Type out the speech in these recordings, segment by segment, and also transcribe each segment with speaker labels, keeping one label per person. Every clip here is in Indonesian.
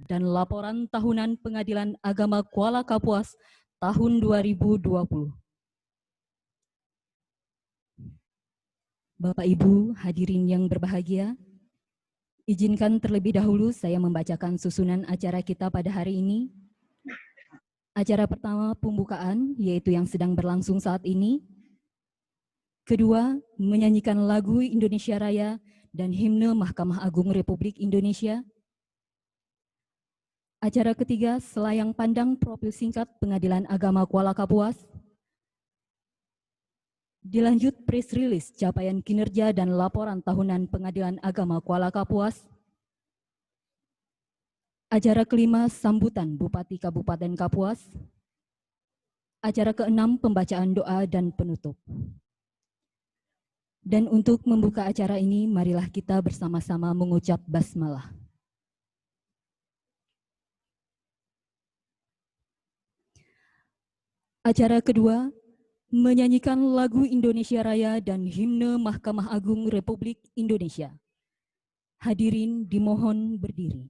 Speaker 1: dan laporan tahunan Pengadilan Agama Kuala Kapuas tahun 2020. Bapak Ibu hadirin yang berbahagia, izinkan terlebih dahulu saya membacakan susunan acara kita pada hari ini. Acara pertama pembukaan, yaitu yang sedang berlangsung saat ini. Kedua, menyanyikan lagu Indonesia Raya dan himne Mahkamah Agung Republik Indonesia. Acara ketiga, selayang pandang profil singkat Pengadilan Agama Kuala Kapuas. Dilanjut press release capaian kinerja dan laporan tahunan Pengadilan Agama Kuala Kapuas. Acara kelima, sambutan Bupati Kabupaten Kapuas. Acara keenam, pembacaan doa dan penutup. Dan untuk membuka acara ini, marilah kita bersama-sama mengucap basmalah. Acara kedua, menyanyikan lagu Indonesia Raya dan himne Mahkamah Agung Republik Indonesia. Hadirin dimohon berdiri.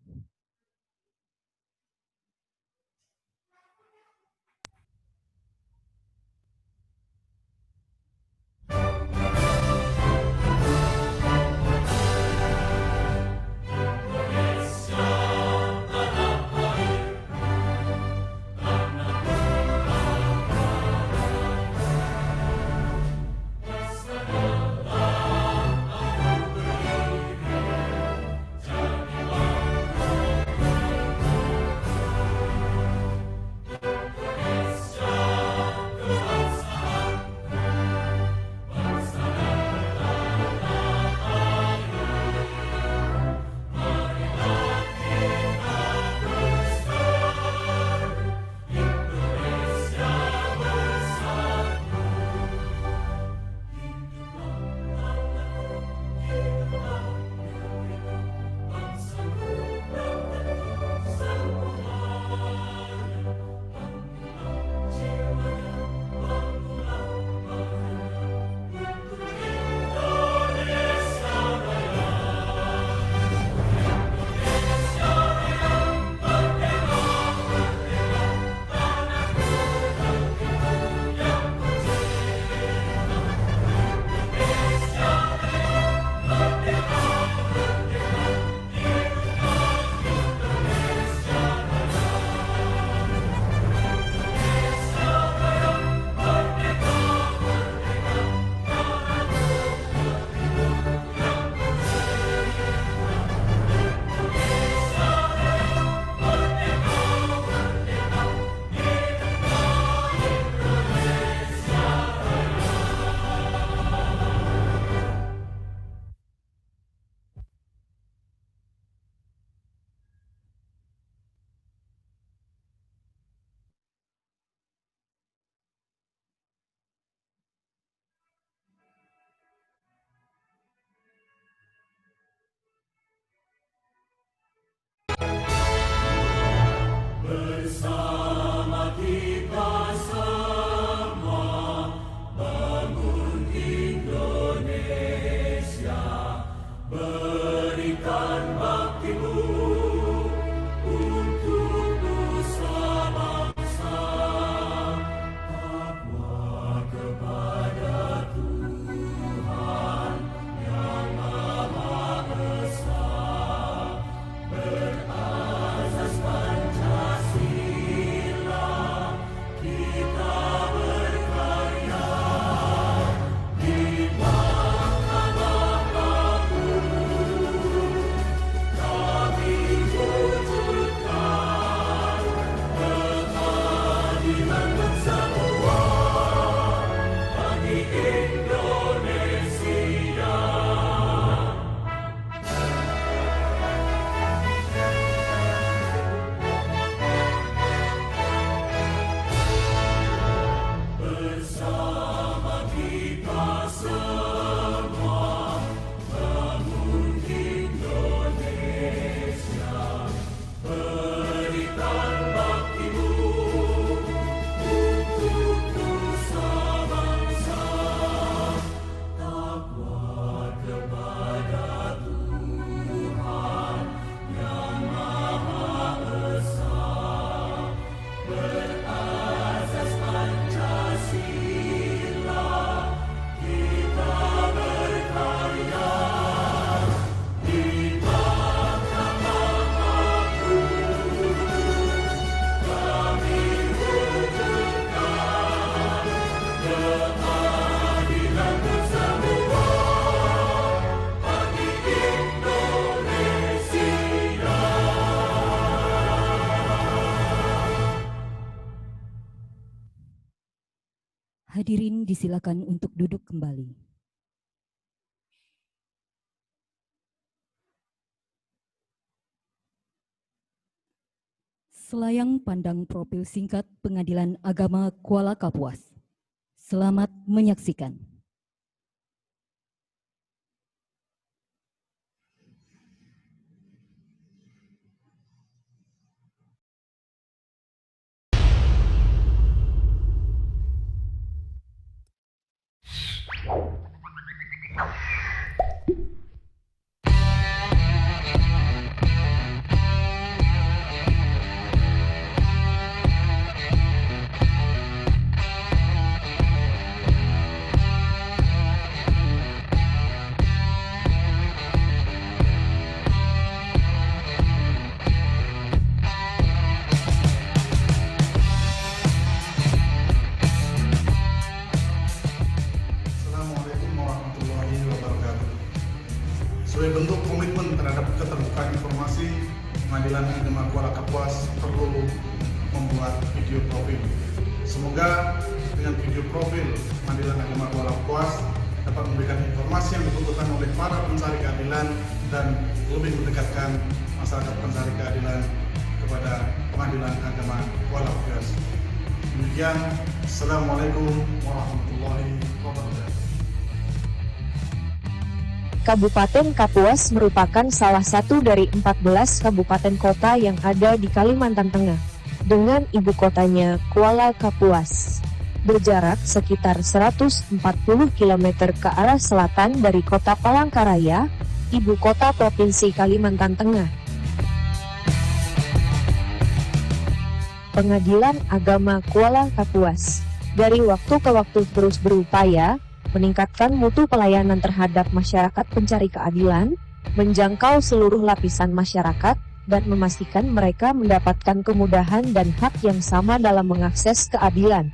Speaker 1: Hadirin disilakan untuk duduk kembali. Selayang pandang profil singkat Pengadilan Agama Kuala Kapuas. Selamat menyaksikan.
Speaker 2: Sebagai bentuk komitmen terhadap keterbukaan informasi, Pengadilan Agama Kuala Kapuas perlu membuat video profil. Semoga dengan video profil Pengadilan Agama Kuala Kapuas dapat memberikan informasi yang dibutuhkan oleh para pencari keadilan dan lebih mendekatkan masyarakat pencari keadilan kepada Pengadilan Agama Kuala Kapuas. Demikian, Assalamualaikum warahmatullahi wabarakatuh.
Speaker 3: Kabupaten Kapuas merupakan salah satu dari 14 kabupaten kota yang ada di Kalimantan Tengah, dengan ibu kotanya Kuala Kapuas. Berjarak sekitar 140 km ke arah selatan dari kota Palangkaraya, ibu kota Provinsi Kalimantan Tengah. Pengadilan Agama Kuala Kapuas dari waktu ke waktu terus berupaya meningkatkan mutu pelayanan terhadap masyarakat pencari keadilan, menjangkau seluruh lapisan masyarakat, dan memastikan mereka mendapatkan kemudahan dan hak yang sama dalam mengakses keadilan.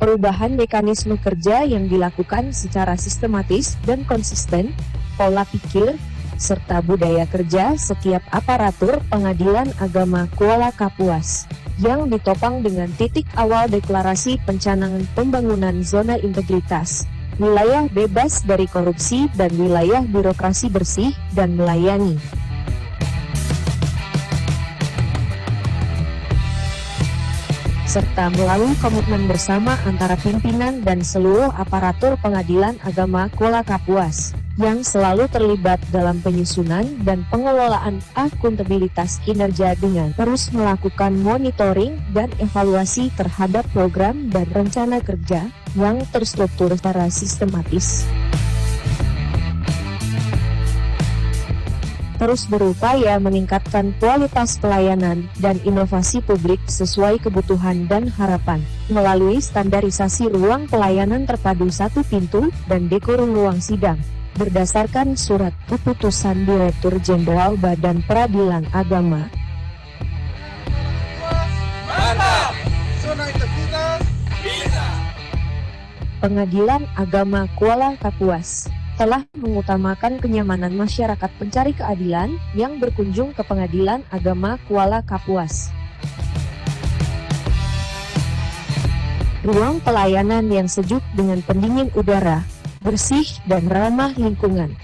Speaker 3: Perubahan mekanisme kerja yang dilakukan secara sistematis dan konsisten, pola pikir, serta budaya kerja setiap aparatur Pengadilan Agama Kuala Kapuas, yang ditopang dengan titik awal deklarasi pencanangan pembangunan zona integritas, wilayah bebas dari korupsi dan wilayah birokrasi bersih dan melayani. Serta melalui komitmen bersama antara pimpinan dan seluruh aparatur Pengadilan Agama Kuala Kapuas, yang selalu terlibat dalam penyusunan dan pengelolaan akuntabilitas kinerja dengan terus melakukan monitoring dan evaluasi terhadap program dan rencana kerja yang terstruktur secara sistematis. Terus berupaya meningkatkan kualitas pelayanan dan inovasi publik sesuai kebutuhan dan harapan, melalui standarisasi ruang pelayanan terpadu satu pintu dan dekorum ruang sidang, berdasarkan surat keputusan Direktur Jenderal Badan Peradilan Agama.
Speaker 4: Mantap! Zona integritas bisa!
Speaker 3: Pengadilan Agama Kuala Kapuas telah mengutamakan kenyamanan masyarakat pencari keadilan yang berkunjung ke Pengadilan Agama Kuala Kapuas. Ruang pelayanan yang sejuk dengan pendingin udara, bersih dan ramah lingkungan.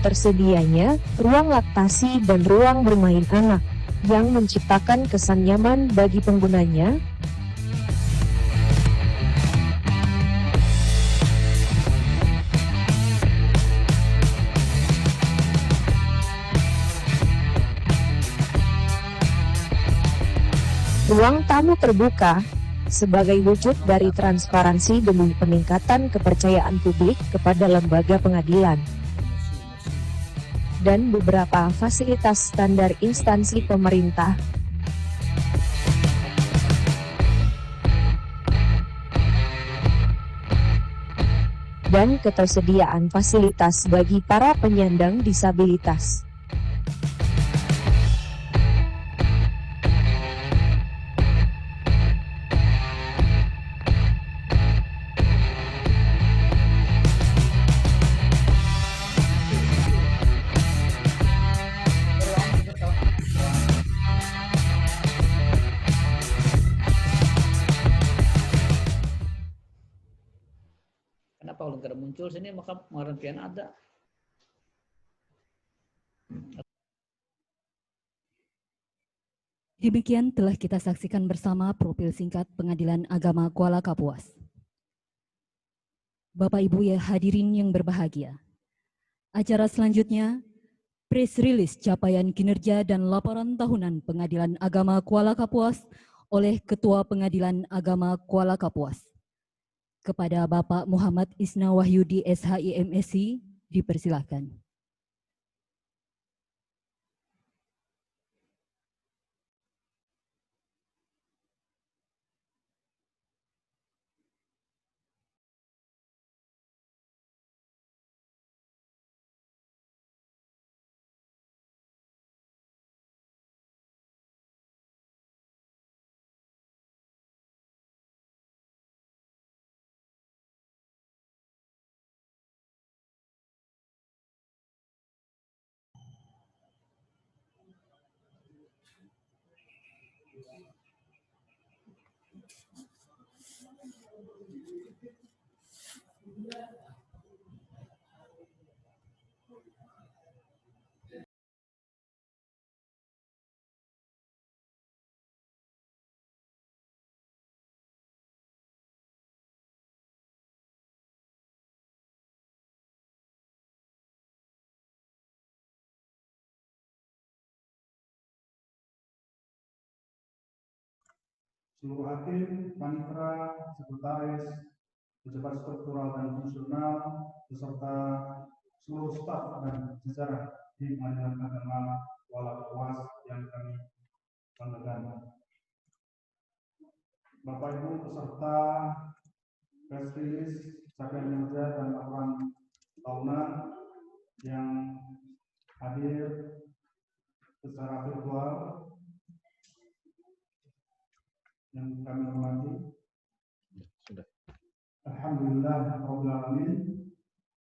Speaker 3: Tersedianya ruang laktasi dan ruang bermain anak, yang menciptakan kesan nyaman bagi penggunanya. Ruang tamu terbuka, sebagai wujud dari transparansi demi peningkatan kepercayaan publik kepada lembaga pengadilan. Dan beberapa fasilitas standar instansi pemerintah. Dan ketersediaan fasilitas bagi para penyandang disabilitas.
Speaker 5: muncul sini maka pengertian ada.
Speaker 1: Demikian telah kita saksikan bersama profil singkat Pengadilan Agama Kuala Kapuas. Bapak Ibu ya hadirin yang berbahagia. Acara selanjutnya, press release capaian kinerja dan laporan tahunan Pengadilan Agama Kuala Kapuas oleh Ketua Pengadilan Agama Kuala Kapuas. Kepada Bapak Muhammad Isna Wahyudi SHI MSc, dipersilahkan.
Speaker 2: Seluruh hakim, panitera, sekretaris, pejabat struktural dan fungsional, beserta seluruh staf dan jajaran di Pengadilan Agama Kuala Kapuas yang kami banggakan. Bapak Ibu peserta press release capaian kinerja dan laporan tahunan yang hadir secara virtual yang kami hormati.
Speaker 5: Sudah.
Speaker 2: Alhamdulillah Rabbil Alamin.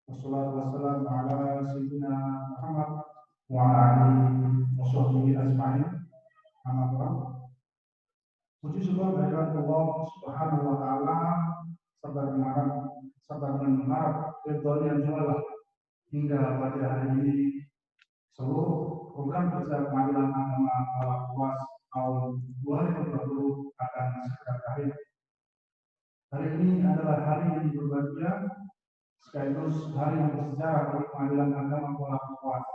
Speaker 2: Wassalatu wassalamu ala sayyidina Muhammad wa ala alihi wa sahbihi ajma'in. Amma ba'd. Puji syukur kehadirat Allah Subhanahu wa taala serta dengan mengharap ridhonya Allah hingga pada hari ini seluruh program kerja Pengadilan Agama Kuala Kapuas tahun 2020 akan segera berakhir. Hari ini adalah hari yang berbahagia sekaligus hari yang bersejarah bagi Pengadilan Agama Kuala Kapuas.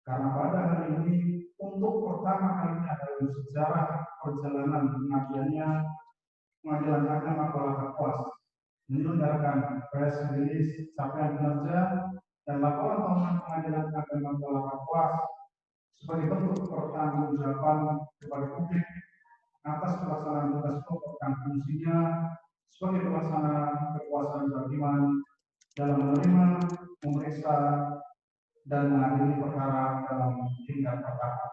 Speaker 2: Karena pada hari ini untuk pertama kalinya dalam sejarah perjalanan pengabdiannya Pengadilan Agama Kuala Kapuas menyelenggarakan press release capaian kinerja dan laporan tahunan Pengadilan Agama Kuala Kapuas sebagai bentuk pertanggungjawaban kepada publik atas pelaksanaan tugas pokok dan fungsinya sebagai pelaksana kekuasaan kehakiman dalam menerima, memeriksa, dan mengadili perkara dalam tingkat perkara.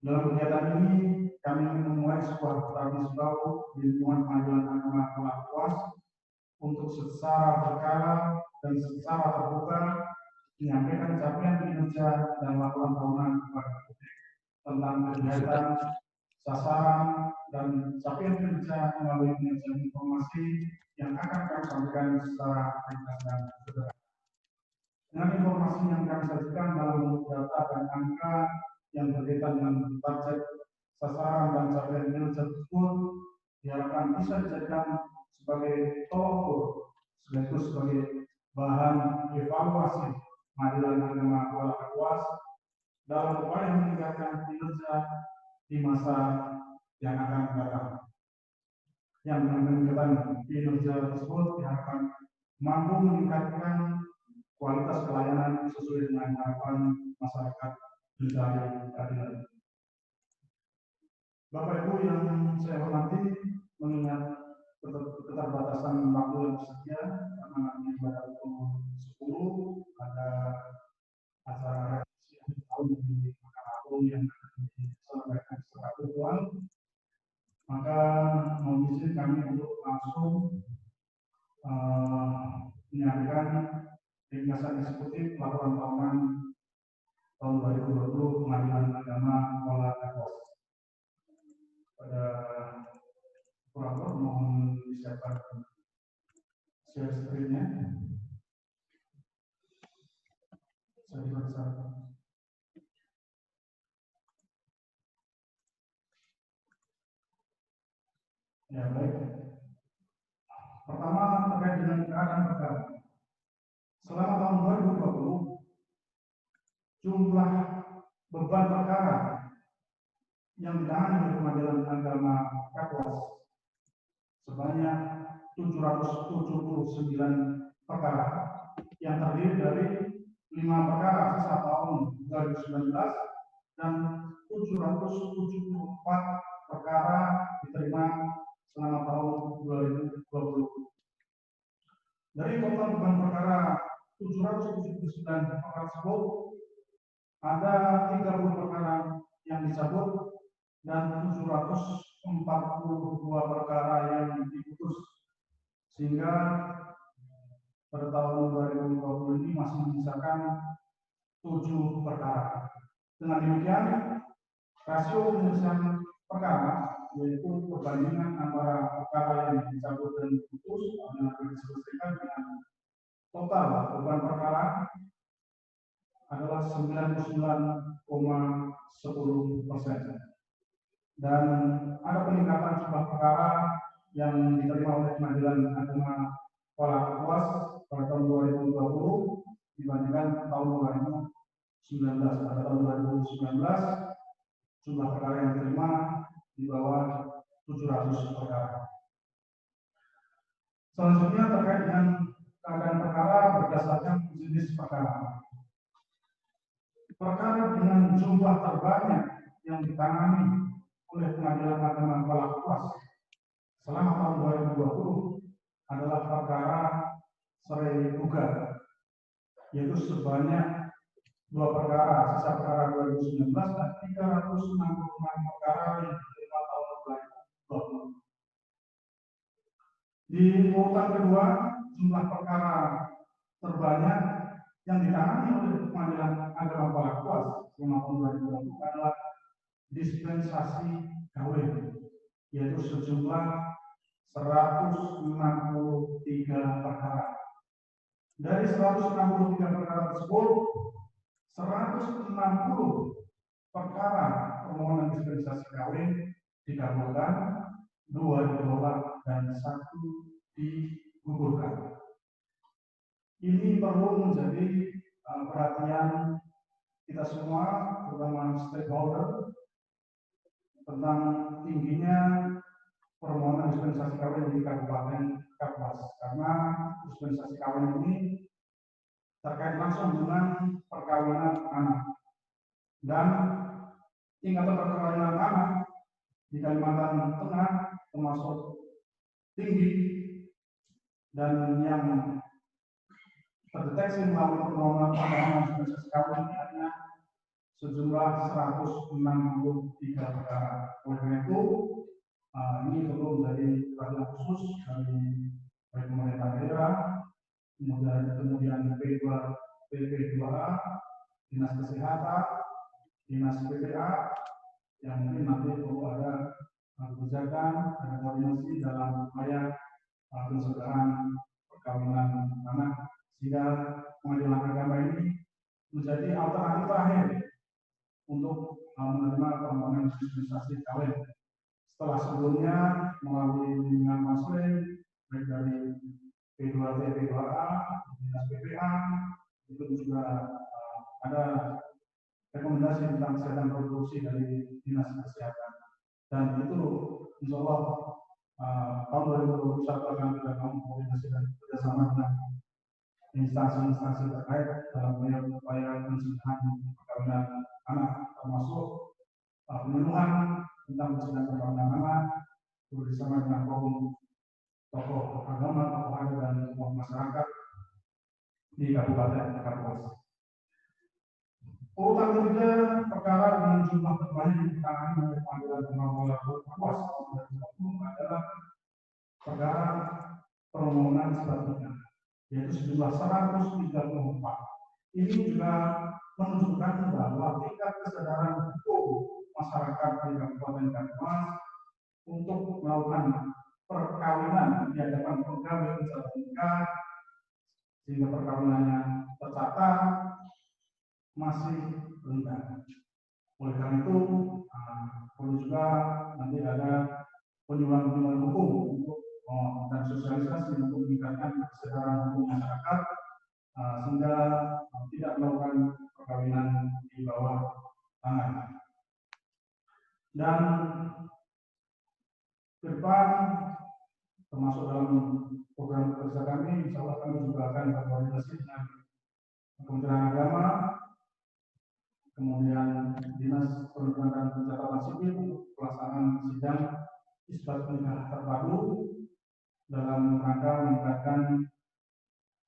Speaker 2: Dalam kegiatan ini, kami memulai sebuah tradisi baru di lingkungan Pengadilan Agama Kuala Kapuas untuk secara berkala dan secara terbuka menyampaikan capaian kinerja dan laporan tahunan kepada publik tentang kegiatan, sasaran, dan capaian kinerja melalui penyajian informasi yang akan kami sampaikan secara ringkas dan sederhana. Dengan informasi yang kami sajikan dalam bentuk data dan angka yang berkaitan dengan budget, sasaran, dan capaian kinerja tersebut diharapkan bisa dijadikan sebagai tolak ukur sekaligus sebagai bahan evaluasi Pengadilan Agama Kuala Kapuas dalam upaya meningkatkan kinerja di masa yang akan datang. Yang dengan peningkatan kinerja tersebut diharapkan mampu meningkatkan kualitas pelayanan sesuai dengan harapan masyarakat mencari keadilan. Bapak Ibu yang saya hormati, mengingat keterbatasan waktu yang tersedia karena ini pada pukul 10 ada acara revisi tahun di Mahkamah Agung yang akan diselenggarakan secara virtual, maka mohon izin kami untuk langsung menyampaikan ringkasan eksekutif laporan tahunan tahun 2020 Pengadilan Agama Kuala Kapuas. Pada operator mohon disiapkan share screen-nya. Saya dipersilakan. Ya, baik. Pertama, terkait dengan keadaan perkara. Selama tahun 2020, jumlah beban perkara yang ditangani oleh Pengadilan Agama Kapuas sebanyak 779 perkara yang terdiri dari 5 perkara sisa tahun 2019 dan 774 perkara diterima selama tahun 2020. Dari total beban perkara 779 perkara tersebut, ada 30 perkara yang dicabut dan 742 perkara yang diputus, sehingga pada tahun 2020 ini masih menyisakan 7 perkara. Dengan demikian, rasio penyelesaian perkara, yaitu perbandingan antara perkara yang dicabut dan diputus yang akan diselesaikan dengan total beban perkara adalah 99,10%. Dan ada peningkatan jumlah perkara yang diterima oleh Pengadilan Agama Kuala Kapuas pada tahun 2020 dibandingkan tahun 2019. Pada tahun 2019 jumlah perkara yang diterima di bawah 700 perkara. Selanjutnya terkait dengan keadaan perkara berdasarkan jenis perkara. Perkara dengan jumlah terbanyak yang ditangani oleh Pengadilan Agama Kuala Kapuas selama tahun 2020 adalah perkara cerai gugat, yaitu sebanyak 2 perkara sisa perkara 2019 dan 366 perkara yang diterima tahun 2020. Di urutan kedua, jumlah perkara terbanyak yang ditangani oleh Pengadilan Agama Kuala Kapuas selama tahun 2020 adalah dispensasi kawin, yaitu sejumlah 163 perkara. Dari 163 perkara tersebut, 160 perkara permohonan dispensasi kawin dikabulkan, 2 ditolak, dan 1 digugurkan. Ini perlu menjadi perhatian kita semua, terutama stakeholder, tentang tingginya permohonan dispensasi kawin di Kabupaten Kapuas, karena dispensasi kawin ini terkait langsung dengan perkawinan anak, dan tingkatan perkawinan anak di Kalimantan Tengah termasuk tinggi, dan yang terdeteksi melalui permohonan dispensasi kawin ini hanya sejumlah 163 perkara. Oleh karena itu, ini perlu menjadi perhatian khusus dari pemerintah daerah, kemudian PP2A, Dinas Kesehatan, Dinas PPA, yang mungkin nanti perlu ada kebijakan, ada koordinasi dalam upaya pencegahan perkawinan anak, sehingga Pengadilan Agama ini menjadi alternatif terakhir untuk menerima permohonan dispensasi kawin. Setelah sebelumnya melalui bimbingan konseling baik dari P2T, P2A, Dinas PPA, itu juga ada rekomendasi tentang kesehatan reproduksi dari Dinas Kesehatan, dan itu insya Allah tahun 2021 akan kita koordinasi dan bekerjasama dengan instansi-instansi terkait dalam upaya pencegahan perkawinan anak, termasuk pemenuhan tentang pencegahan perkawinan anak bersama dengan forum tokoh agama, tokoh adat, dan tokoh masyarakat di Kabupaten Kapuas. Urutan ketiga, perkara dengan jumlah terbanyak yang ditangani oleh Pengadilan Agama Kuala Kapuas adalah perkara permohonan selanjutnya, yaitu sejumlah 134. Ini juga menunjukkan bahwa tingkat kesadaran hukum masyarakat di Kabupaten Kapuas untuk melakukan perkawinan di hadapan pegawai pencatatan nikah sehingga perkawinannya tercatat masih rendah. Oleh karena itu, perlu juga nanti ada penyuluhan hukum untuk dan sosialisasi untuk meningkatkan kesadaran hukum masyarakat sehingga tidak melakukan perkawinan di bawah tangan. Dan ke depan termasuk dalam program kerja kami, insya Allah kami juga akan berkoordinasi dengan Kementerian Agama, kemudian Dinas Pendidikan dan Pencatatan Sipil untuk pelaksanaan sidang isbat nikah terpadu dalam rangka meningkatkan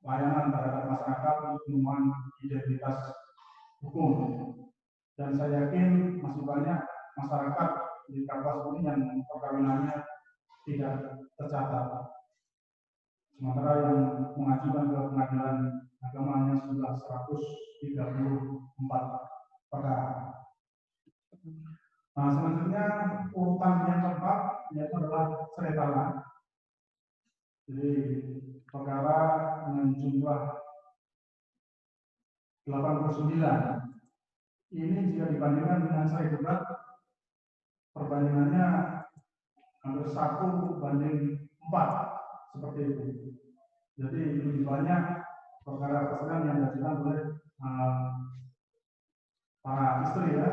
Speaker 2: layanan terhadap masyarakat untuk penemuan identitas hukum. Dan saya yakin masih banyak masyarakat di Kapuas ini yang perkawinannya tidak tercatat. Sementara yang mengajukan ke pengadilan agamanya sudah 134 perkara. Nah, selanjutnya urutan yang keempat yaitu adalah ceritala. Jadi perkara dengan jumlah 89. Ini jika dibandingkan dengan cerai debat, perbandingannya hampir 1:4 seperti itu. Jadi lebih banyak perkara persidangan yang diajukan oleh para istri ya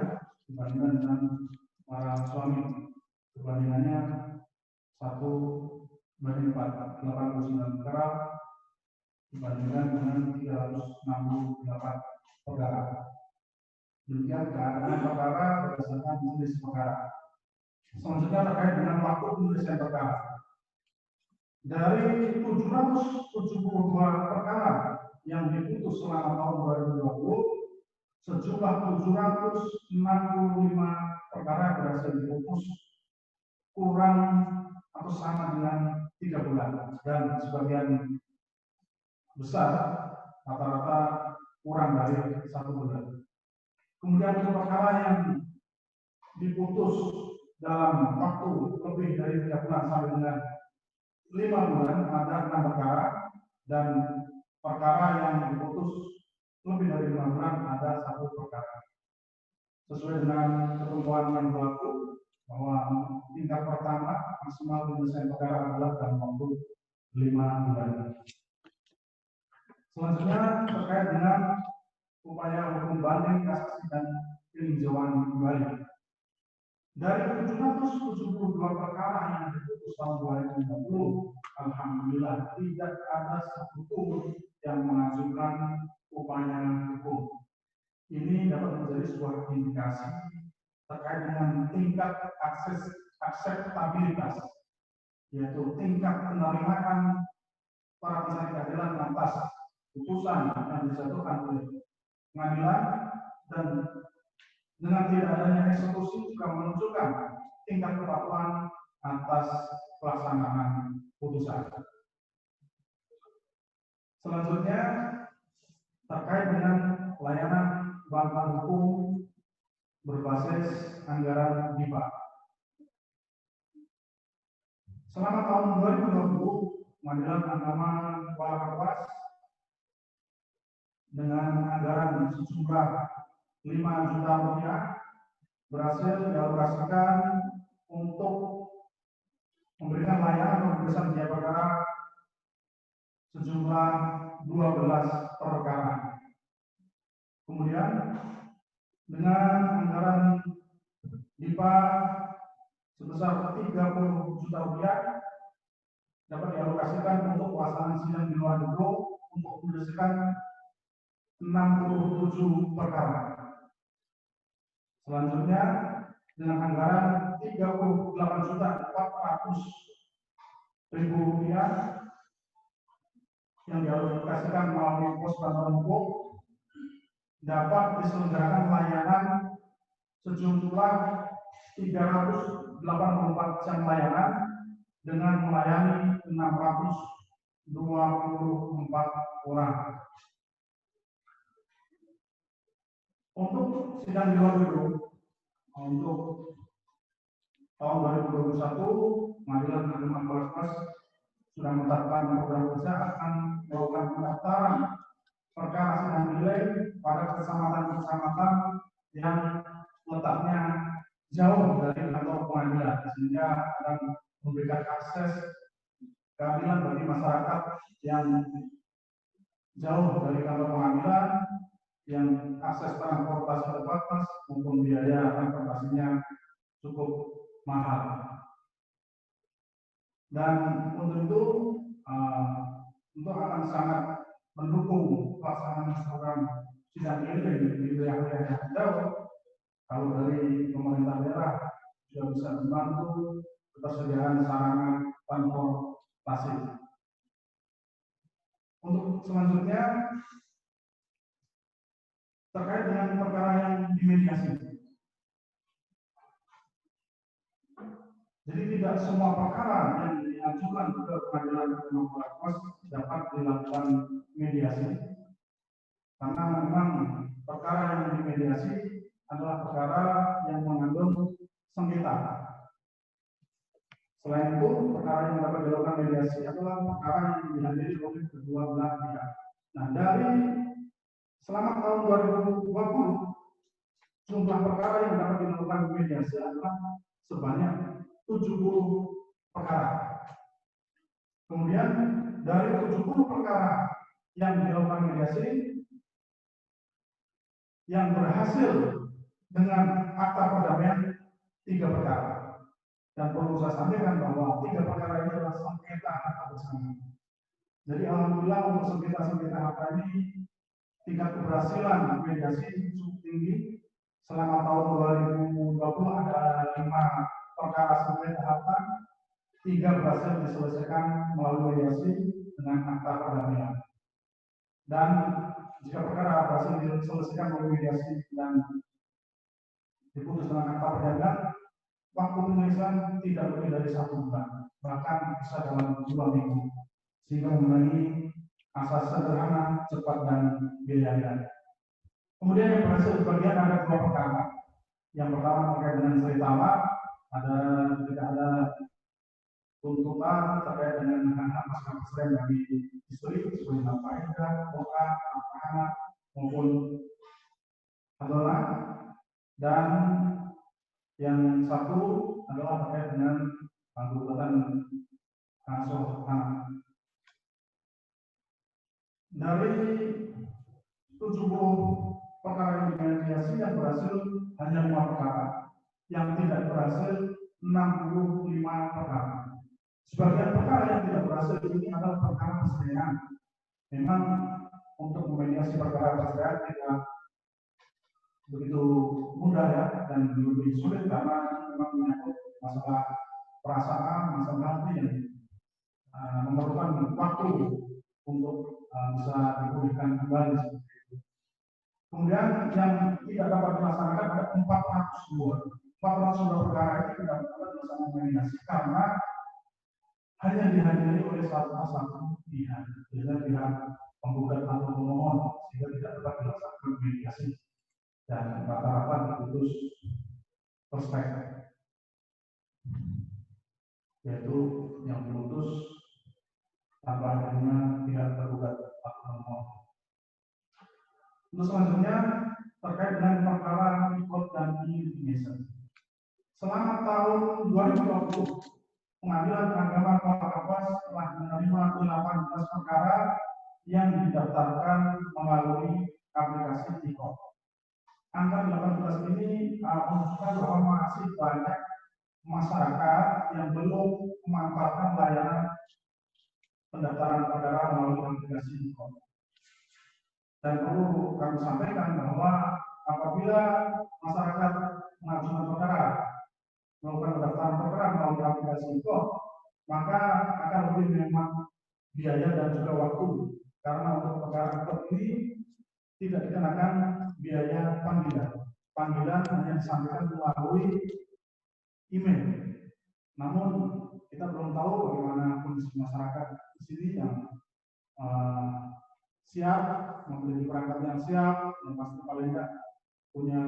Speaker 2: dibandingkan dengan para suami. Perbandingannya 1:4, 89 perkara dibandingkan dengan 368 perkara. Demikian keadaan perkara berdasarkan jenis perkara. Selanjutnya terkait dengan waktu penyelesaian perkara. Dari 772 perkara yang diputus selama tahun 2020, sejumlah 765 perkara berhasil diputus kurang atau sama dengan 3 bulan, dan sebagian besar rata-rata kurang dari 1 bulan. Kemudian untuk perkara yang diputus dalam waktu lebih dari 3 bulan sampai dengan 5 bulan ada 6 perkara, dan perkara yang diputus lebih dari 5 bulan ada 1 perkara. Sesuai dengan ketentuan yang berlaku bahwa tingkat pertama maksimal penyelesaian perkara adalah dalam waktu 5 bulan. Selanjutnya terkait dengan upaya hukum banding, kasasi dan peninjauan kembali. Dari 772 perkara yang diputus tahun 2020, alhamdulillah tidak ada satupun yang mengajukan upaya hukum. Ini dapat menjadi sebuah indikasi terkait dengan tingkat akseptabilitas, yaitu tingkat penerimaan para pencari keadilan atas putusan yang dijatuhkan oleh pengadilan, dan dengan tidak adanya eksekusi juga menunjukkan tingkat kepatuhan atas pelaksanaan putusan. Selanjutnya terkait dengan layanan bantuan hukum berbasis anggaran DIPA. Selama tahun 2020, Pengadilan Agama Kuala Kapuas dengan anggaran sejumlah 5 juta rupiah berhasil dialokasikan untuk memberikan layanan pemeriksaan biaya perkara sejumlah 12 perkara. Kemudian dengan anggaran DIPA sebesar 30 juta rupiah dapat dialokasikan untuk pelaksanaan sidang di luar gedung untuk menyelesaikan 67 perkara. Selanjutnya dengan anggaran 38.400.000 rupiah yang dialokasikan melalui pos bantuan hukum dapat diselenggarakan layanan sejumlah 384 jam layanan dengan melayani 624 orang. Untuk sidang di luar gedung, untuk tahun 2021 Pengadilan Agama Kuala Kapuas sudah menetapkan program kerja akan melakukan pendaftaran perkara sidang nilai pada kecamatan-kecamatan yang letaknya jauh dari kantor pengadilan, sehingga akan memberikan akses keadilan bagi masyarakat yang jauh dari kantor pengadilan, yang akses transportasi terbatas maupun biaya transportasinya cukup mahal. Dan untuk itu, untuk akan sangat mendukung pelaksanaan program sidang nilai di wilayah-wilayah yang jauh. Kalau dari pemerintah daerah sudah bisa membantu ketersediaan sarana transportasi. Untuk selanjutnya terkait dengan perkara yang dimediasi. Jadi tidak semua perkara yang diajukan ke Pengadilan Agama Kuala Kapuas dapat dilakukan mediasi, karena memang perkara yang dimediasi adalah perkara yang mengandung sengketa. Selain itu, perkara yang dapat dilakukan mediasi adalah perkara yang dihadiri oleh kedua belah pihak. Nah, dari selama tahun 2020, jumlah perkara yang dapat dilakukan mediasi adalah sebanyak 70 perkara. Kemudian dari 70 perkara yang dilakukan mediasi, yang berhasil dengan akta perdamaian 3 perkara. Dan perlu saya sampaikan bahwa 3 perkara ini adalah sengketa harta bersama. Jadi alhamdulillah untuk sengketa-sengketa harta ini tingkat keberhasilan mediasi cukup tinggi. Selama tahun 2020 ada 5 perkara sengketa harta, 3 berhasil diselesaikan melalui mediasi dengan akta perdamaian. Dan jika perkara berhasil diselesaikan melalui mediasi dan diputus dengan akta perdamaian, waktu penyelesaian tidak lebih dari 1 bulan, bahkan bisa dalam 2 minggu, sehingga memenuhi asas sederhana, cepat, dan biaya. Kemudian yang berhasil sebagian ada 2 perkara. Yang pertama terkait dengan seritama, tidak ada tuntutan terkait dengan hak masyarakat bagi istri sesuai dengan faedah, koka, anak maupun adonan. Dan yang satu adalah terkait dengan gugatan asuh anak. Dari 70 perkara yang dimediasi, yang berhasil hanya 5 perkara, yang tidak berhasil 65 perkara. Sebagian perkara yang tidak berhasil ini adalah perkara perceraian. Memang untuk memediasi perkara perceraian tidak begitu mudah ya, dan lebih sulit karena memang menyangkut masalah perasaan, masalah hati yang memerlukan waktu untuk bisa dipulihkan kembali. Kemudian yang tidak dapat dilaksanakan ada 402 perkara ini tidak dapat dilaksanakan mediasi karena hanya dihadiri oleh satu pihak, yaitu pihak penggugat atau pemohon, sehingga tidak dapat dilaksanakan mediasi dan rata-rata diputus perspektif, yaitu yang diputus tanpa adanya pihak tergugat atau pemohon. Untuk selanjutnya terkait dengan perkara ikut dan litigation. Selama tahun 2020, Pengadilan Agama Kuala Kapuas telah menerima 18 perkara yang didaftarkan melalui aplikasi TIKOP. Angka 18 ini menunjukkan bahwa masih banyak masyarakat yang belum memanfaatkan layanan pendaftaran perkara melalui aplikasi TIKOP. Dan perlu kami sampaikan bahwa apabila masyarakat mengajukan perkara, melakukan pendaftaran perkara melalui aplikasi itu, maka akan lebih menghemat biaya dan juga waktu, karena untuk perkara ini tidak dikenakan biaya panggilan. Panggilan hanya disampaikan melalui email. Namun kita belum tahu bagaimana kondisi masyarakat di sini yang siap, memiliki perangkat yang siap, yang pasti paling tidak punya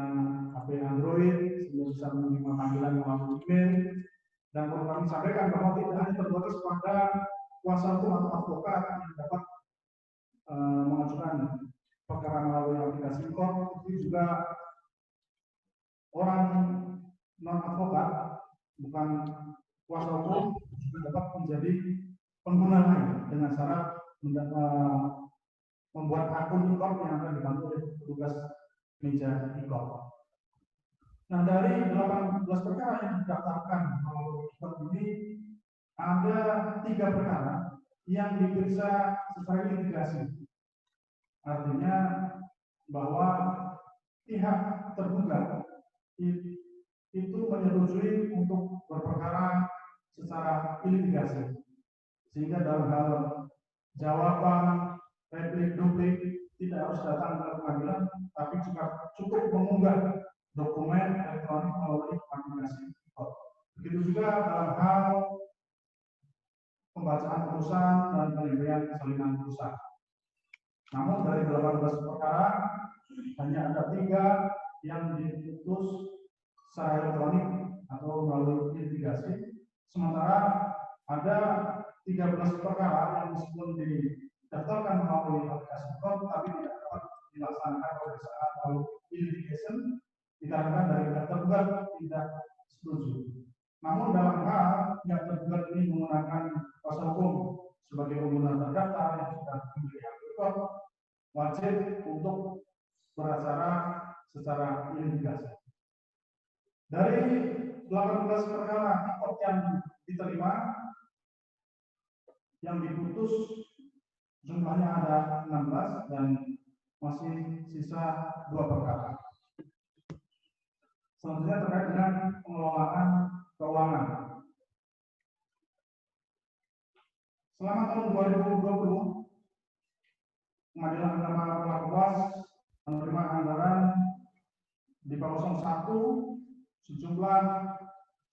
Speaker 2: HP Android sehingga bisa menerima panggilan melalui email. Dan perlu kami sampaikan bahwa tidak hanya terbatas pada kuasa hukum atau advokat yang dapat mengajukan perkara melalui aplikasi e-court, tapi juga orang non advokat bukan kuasa hukum juga dapat menjadi pengguna lain dengan cara membuat akun e-court yang akan dibantu oleh petugas meja e-court. Nah, dari 18 perkara yang didaftarkan melalui e-court ini ada 3 perkara yang diperiksa secara integrasi. Artinya bahwa pihak tergugat itu menyetujui untuk berperkara secara litigasi, sehingga dalam hal jawaban, replik, duplik tidak harus datang ke pengadilan, tapi juga cukup mengunggah dokumen elektronik melalui aplikasi e-court. Begitu juga dalam hal pembacaan putusan dan pemberian salinan putusan. Namun dari 18 perkara hanya ada 3 yang diputus secara elektronik atau melalui litigasi, sementara ada 13 perkara yang meskipun didaftarkan melalui aplikasi e-court tapi tidak dapat dilaksanakan pemeriksaan melalui litigation dikarenakan dari pihak tergugat tidak setuju. Namun dalam hal pihak tergugat ini menggunakan kuasa hukum sebagai pengguna terdaftar yang sudah memiliki hak e-court, wajib untuk beracara secara litigasi. Dari 18 perkara e-court yang diterima, yang diputus jumlahnya ada 16 dan masih sisa 2 perkara. Selanjutnya terkait dengan pengelolaan keuangan. Selama tahun 2020, Pengadilan Agama Kalakuas menerima anggaran di Pausan 1 sejumlah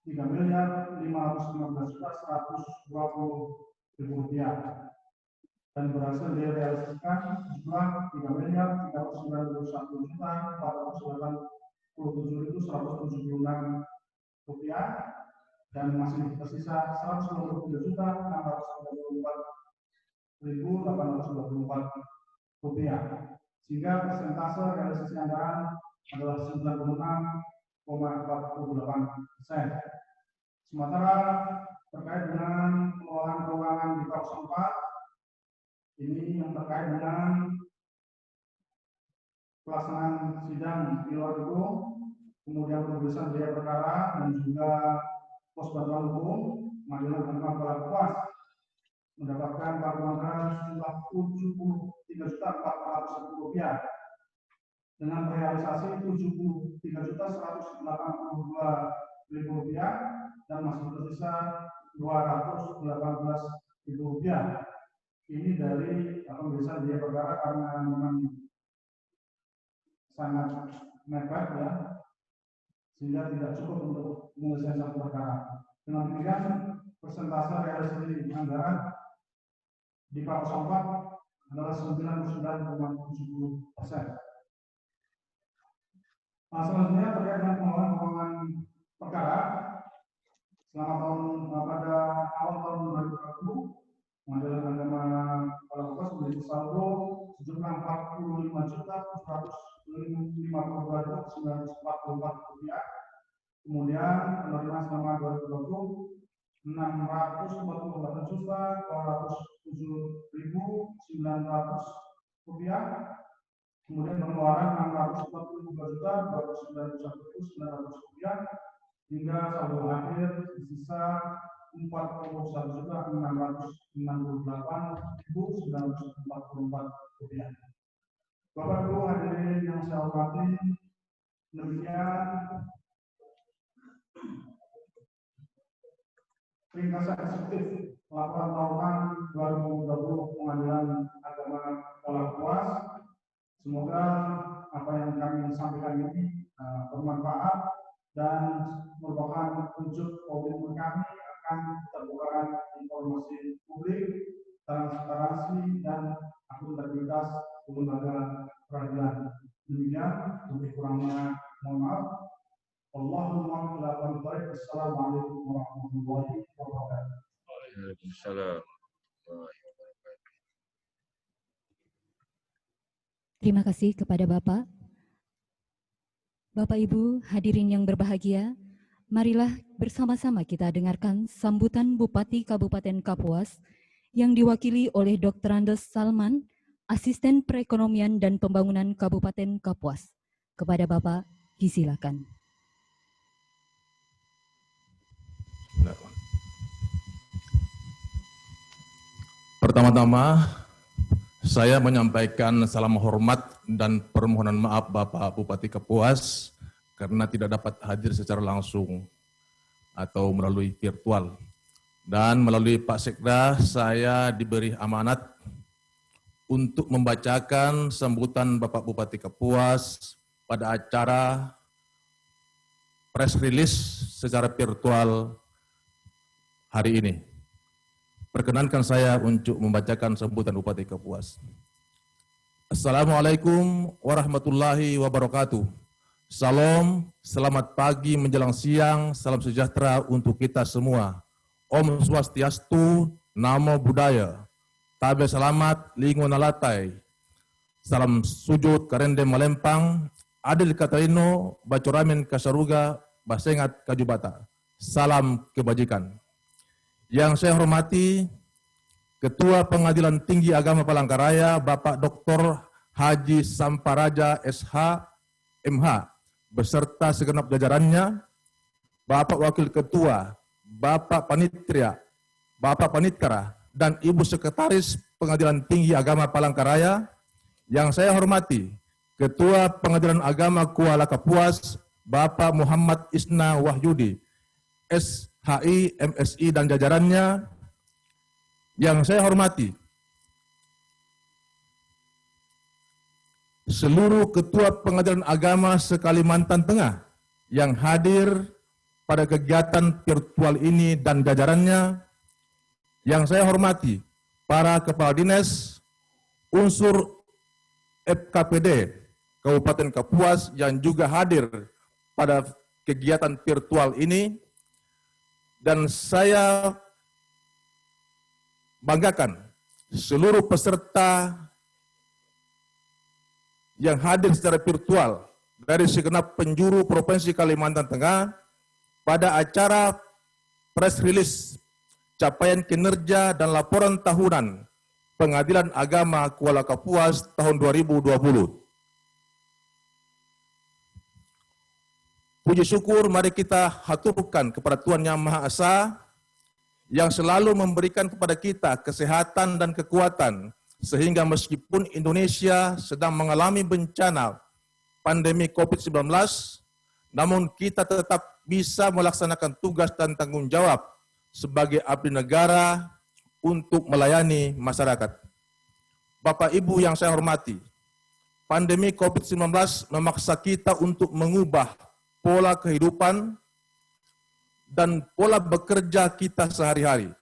Speaker 2: 3.515.120.000 rupiah dan berhasil direalisasikan sejumlah 3.491.176 rupiah dan masih tersisa 193.634.824 rupiah, sehingga persentase realisasi anggaran adalah 96,48%. Sementara terkait dengan pengelolaan keuangan di Pausan 4, ini yang terkait dengan pelaksanaan sidang di luar gedung, kemudian pemeriksaan biaya perkara dan juga pos bantuan hukum, Pengadilan Agama Kalakuas mendapatkan bantuan sejumlah Rp73.400.000 dengan realisasi Rp73.182.000 dan masih tersisa Rp218.000. Ini dari pemeriksaan biaya perkara karena memang sangat mepet ya, sehingga tidak cukup untuk menyelesaikan satu perkara. Dengan demikian, persentase realisasi anggaran di Pausan 4 adalah 99,70%. Nah, selanjutnya terkait dengan pengelolaan keuangan perkara selama pada awal tahun 2020, Pengadilan Agama Kalakuas memiliki saldo sejumlah Rp45.954.000. Kemudian penerimaan selama 2020 Rp642.207.900. Kemudian pengeluaran Rp642.291.900 hingga saldo akhir sisa Rp41.668.944. Bapak Ibu hadirin yang saya hormati, demikian ringkasan eksekutif laporan tahunan 2020 Pengadilan Agama Kalakuas. Semoga apa yang kami sampaikan ini bermanfaat dan merupakan wujud komitmen kami akan terbukaan informasi publik, transparansi dan akuntabilitas lembaga peradilan. Demikian. lebih kurangnya mohon maaf. Allahumma la barik. Assalamualaikum warahmatullahi wabarakatuh.
Speaker 5: Waalaikumsalam.
Speaker 1: Terima kasih kepada Bapak. Bapak Ibu hadirin yang berbahagia, marilah bersama-sama kita dengarkan sambutan Bupati Kabupaten Kapuas yang diwakili oleh Dr. Andes Salman, Asisten Perekonomian dan Pembangunan Kabupaten Kapuas. Kepada Bapak, disilakan.
Speaker 6: Pertama-tama, saya menyampaikan salam hormat dan permohonan maaf Bapak Bupati Kapuas karena tidak dapat hadir secara langsung atau melalui virtual. Dan melalui Pak Sekda, saya diberi amanat untuk membacakan sambutan Bapak Bupati Kapuas pada acara press release secara virtual hari ini. Perkenankan saya untuk membacakan sambutan Bupati Kapuas. Assalamualaikum warahmatullahi wabarakatuh. Salam, selamat pagi menjelang siang, salam sejahtera untuk kita semua. Om Swastiastu, Namo Buddhaya. Tabe selamat, lingo nalatai. Salam sujud karende malempang, adil katarino, bacoramen kasaruga, basengat kajubata. Salam kebajikan. Yang saya hormati Ketua Pengadilan Tinggi Agama Palangkaraya, Bapak Dr. Haji Samparaja SH, MH, beserta segenap jajarannya, Bapak Wakil Ketua, Bapak Panitria, Bapak Panitkara, dan Ibu Sekretaris Pengadilan Tinggi Agama Palangkaraya, yang saya hormati Ketua Pengadilan Agama Kuala Kapuas, Bapak Muhammad Isna Wahyudi, SHI, MSI, dan jajarannya, yang saya hormati seluruh Ketua Pengadilan Agama se-Kalimantan Tengah yang hadir pada kegiatan virtual ini dan jajarannya, yang saya hormati para Kepala Dinas, unsur FKPD Kabupaten Kapuas yang juga hadir pada kegiatan virtual ini, dan saya banggakan seluruh peserta yang hadir secara virtual dari segenap penjuru Provinsi Kalimantan Tengah pada acara press release capaian kinerja dan laporan tahunan Pengadilan Agama Kuala Kapuas tahun 2020. Puji syukur mari kita haturkan kepada Tuhan Yang Maha Esa yang selalu memberikan kepada kita kesehatan dan kekuatan, sehingga meskipun Indonesia sedang mengalami bencana pandemi COVID-19, namun kita tetap bisa melaksanakan tugas dan tanggung jawab sebagai abdi negara untuk melayani masyarakat. Bapak Ibu yang saya hormati, pandemi COVID-19 memaksa kita untuk mengubah pola kehidupan dan pola bekerja kita sehari-hari.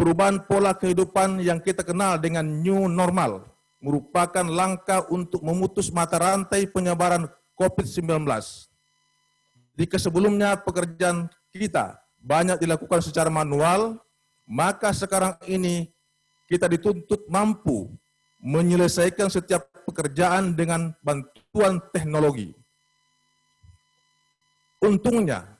Speaker 6: Perubahan pola kehidupan yang kita kenal dengan new normal merupakan langkah untuk memutus mata rantai penyebaran COVID-19. Jika sebelumnya pekerjaan kita banyak dilakukan secara manual, maka sekarang ini kita dituntut mampu menyelesaikan setiap pekerjaan dengan bantuan teknologi. Untungnya,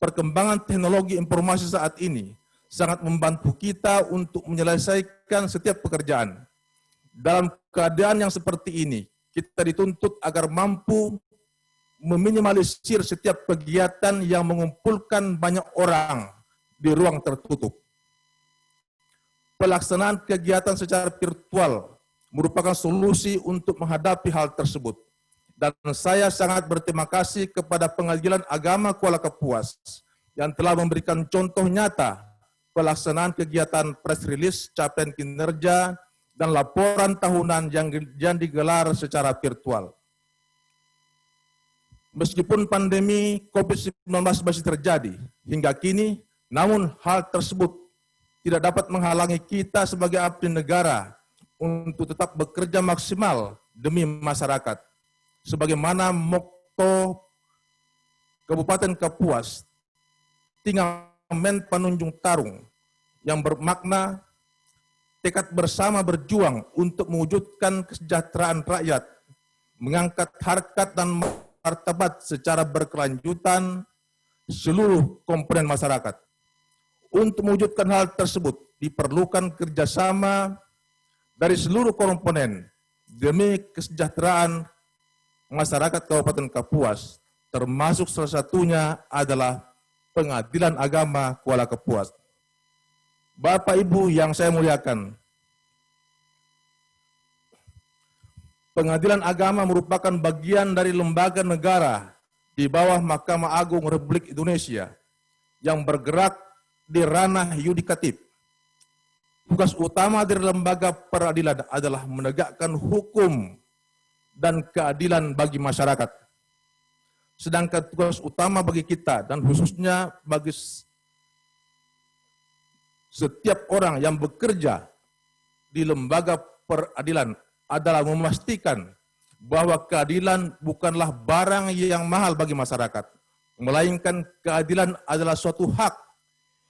Speaker 6: perkembangan teknologi informasi saat ini sangat membantu kita untuk menyelesaikan setiap pekerjaan. Dalam keadaan yang seperti ini, kita dituntut agar mampu meminimalisir setiap kegiatan yang mengumpulkan banyak orang di ruang tertutup. Pelaksanaan kegiatan secara virtual merupakan solusi untuk menghadapi hal tersebut. Dan saya sangat berterima kasih kepada Pengadilan Agama Kuala Kapuas yang telah memberikan contoh nyata pelaksanaan kegiatan press release, capaian kinerja, dan laporan tahunan yang digelar secara virtual. Meskipun pandemi COVID-19 masih terjadi hingga kini, namun hal tersebut tidak dapat menghalangi kita sebagai abdi negara untuk tetap bekerja maksimal demi masyarakat. sebagaimana motto Kabupaten Kapuas, Tingamen Panunjung Tarung, yang bermakna tekad bersama berjuang untuk mewujudkan kesejahteraan rakyat, mengangkat harkat dan martabat secara berkelanjutan seluruh komponen masyarakat. Untuk mewujudkan hal tersebut diperlukan kerjasama dari seluruh komponen demi kesejahteraan masyarakat Kabupaten Kapuas, termasuk salah satunya adalah Pengadilan Agama Kuala Kapuas. Bapak Ibu yang saya muliakan, Pengadilan Agama merupakan bagian dari lembaga negara di bawah Mahkamah Agung Republik Indonesia yang bergerak di ranah yudikatif. Tugas utama dari lembaga peradilan adalah menegakkan hukum dan keadilan bagi masyarakat. Sedangkan tugas utama bagi kita dan khususnya bagi setiap orang yang bekerja di lembaga peradilan adalah memastikan bahwa keadilan bukanlah barang yang mahal bagi masyarakat, melainkan keadilan adalah suatu hak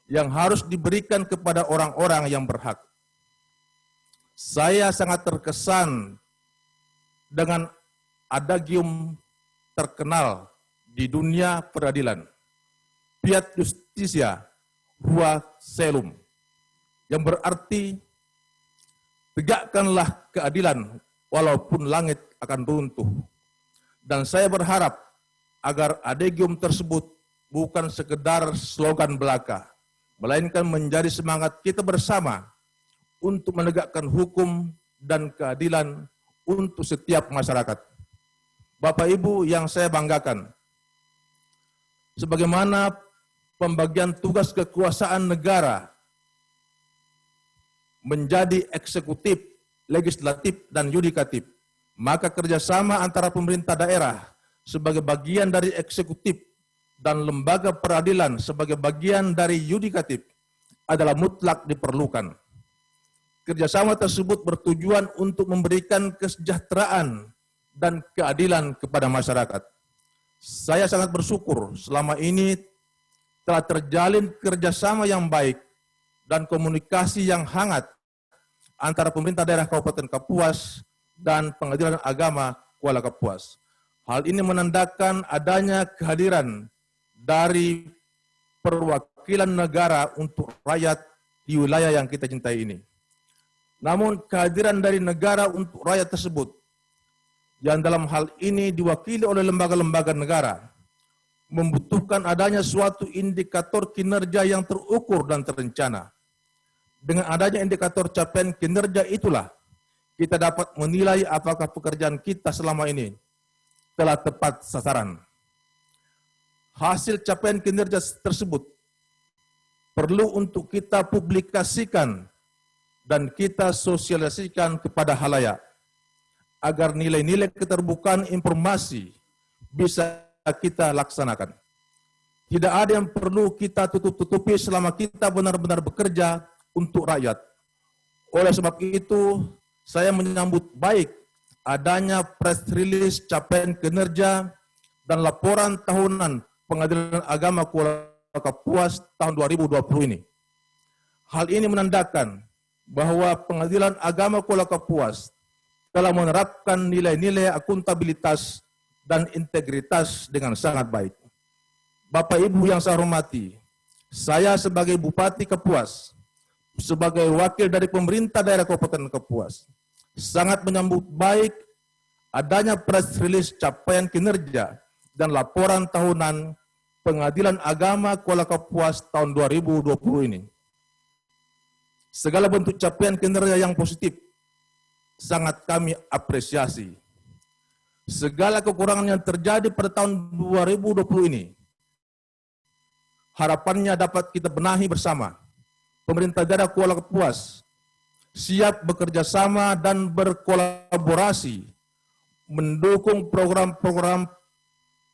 Speaker 6: yang harus diberikan kepada orang-orang yang berhak. Saya sangat terkesan dengan adagium terkenal di dunia peradilan, Fiat Justitia Rua Celum, yang berarti tegakkanlah keadilan walaupun langit akan runtuh. Dan saya berharap agar adagium tersebut bukan sekedar slogan belaka, melainkan menjadi semangat kita bersama untuk menegakkan hukum dan keadilan untuk setiap masyarakat. Bapak Ibu yang saya banggakan, sebagaimana pembagian tugas kekuasaan negara menjadi eksekutif, legislatif, dan yudikatif, maka kerjasama antara pemerintah daerah sebagai bagian dari eksekutif dan lembaga peradilan sebagai bagian dari yudikatif adalah mutlak diperlukan. Kerjasama tersebut bertujuan untuk memberikan kesejahteraan dan keadilan kepada masyarakat. Saya sangat bersyukur selama ini telah terjalin kerjasama yang baik dan komunikasi yang hangat antara pemerintah daerah Kabupaten Kapuas dan Pengadilan Agama Kuala Kapuas. Hal ini menandakan adanya kehadiran dari perwakilan negara untuk rakyat di wilayah yang kita cintai ini. Namun kehadiran dari negara untuk rakyat tersebut, yang dalam hal ini diwakili oleh lembaga-lembaga negara, membutuhkan adanya suatu indikator kinerja yang terukur dan terencana. Dengan adanya indikator capaian kinerja itulah kita dapat menilai apakah pekerjaan kita selama ini telah tepat sasaran. Hasil capaian kinerja tersebut perlu untuk kita publikasikan dan kita sosialisasikan kepada halayak, agar nilai-nilai keterbukaan informasi bisa kita laksanakan. Tidak ada yang perlu kita tutup-tutupi selama kita benar-benar bekerja untuk rakyat. Oleh sebab itu, saya menyambut baik adanya press release capaian kinerja dan laporan tahunan Pengadilan Agama Kuala Kapuas tahun 2020 ini. Hal ini menandakan bahwa Pengadilan Agama Kuala Kapuas telah menerapkan nilai-nilai akuntabilitas dan integritas dengan sangat baik. Bapak Ibu yang saya hormati, saya sebagai Bupati Kapuas, sebagai wakil dari pemerintah daerah Kabupaten Kapuas, sangat menyambut baik adanya press release capaian kinerja dan laporan tahunan Pengadilan Agama Kuala Kapuas tahun 2020 ini. Segala bentuk capaian kinerja yang positif sangat kami apresiasi. Segala kekurangan yang terjadi pada tahun 2020 ini, harapannya dapat kita benahi bersama. Pemerintah daerah Kuala Kapuas siap bekerja sama dan berkolaborasi mendukung program-program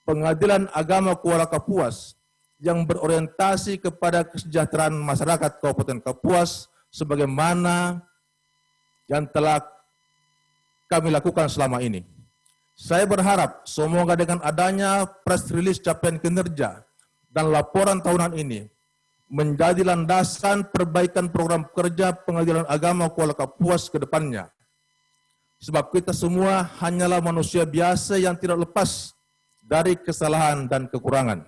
Speaker 6: Pengadilan Agama Kuala Kapuas yang berorientasi kepada kesejahteraan masyarakat Kabupaten Kapuas sebagaimana yang telah kami lakukan selama ini. Saya berharap semoga dengan adanya press release capaian kinerja dan laporan tahunan ini menjadi landasan perbaikan program kerja Pengadilan Agama Kuala Kapuas ke depannya. Sebab kita semua hanyalah manusia biasa yang tidak lepas dari kesalahan dan kekurangan.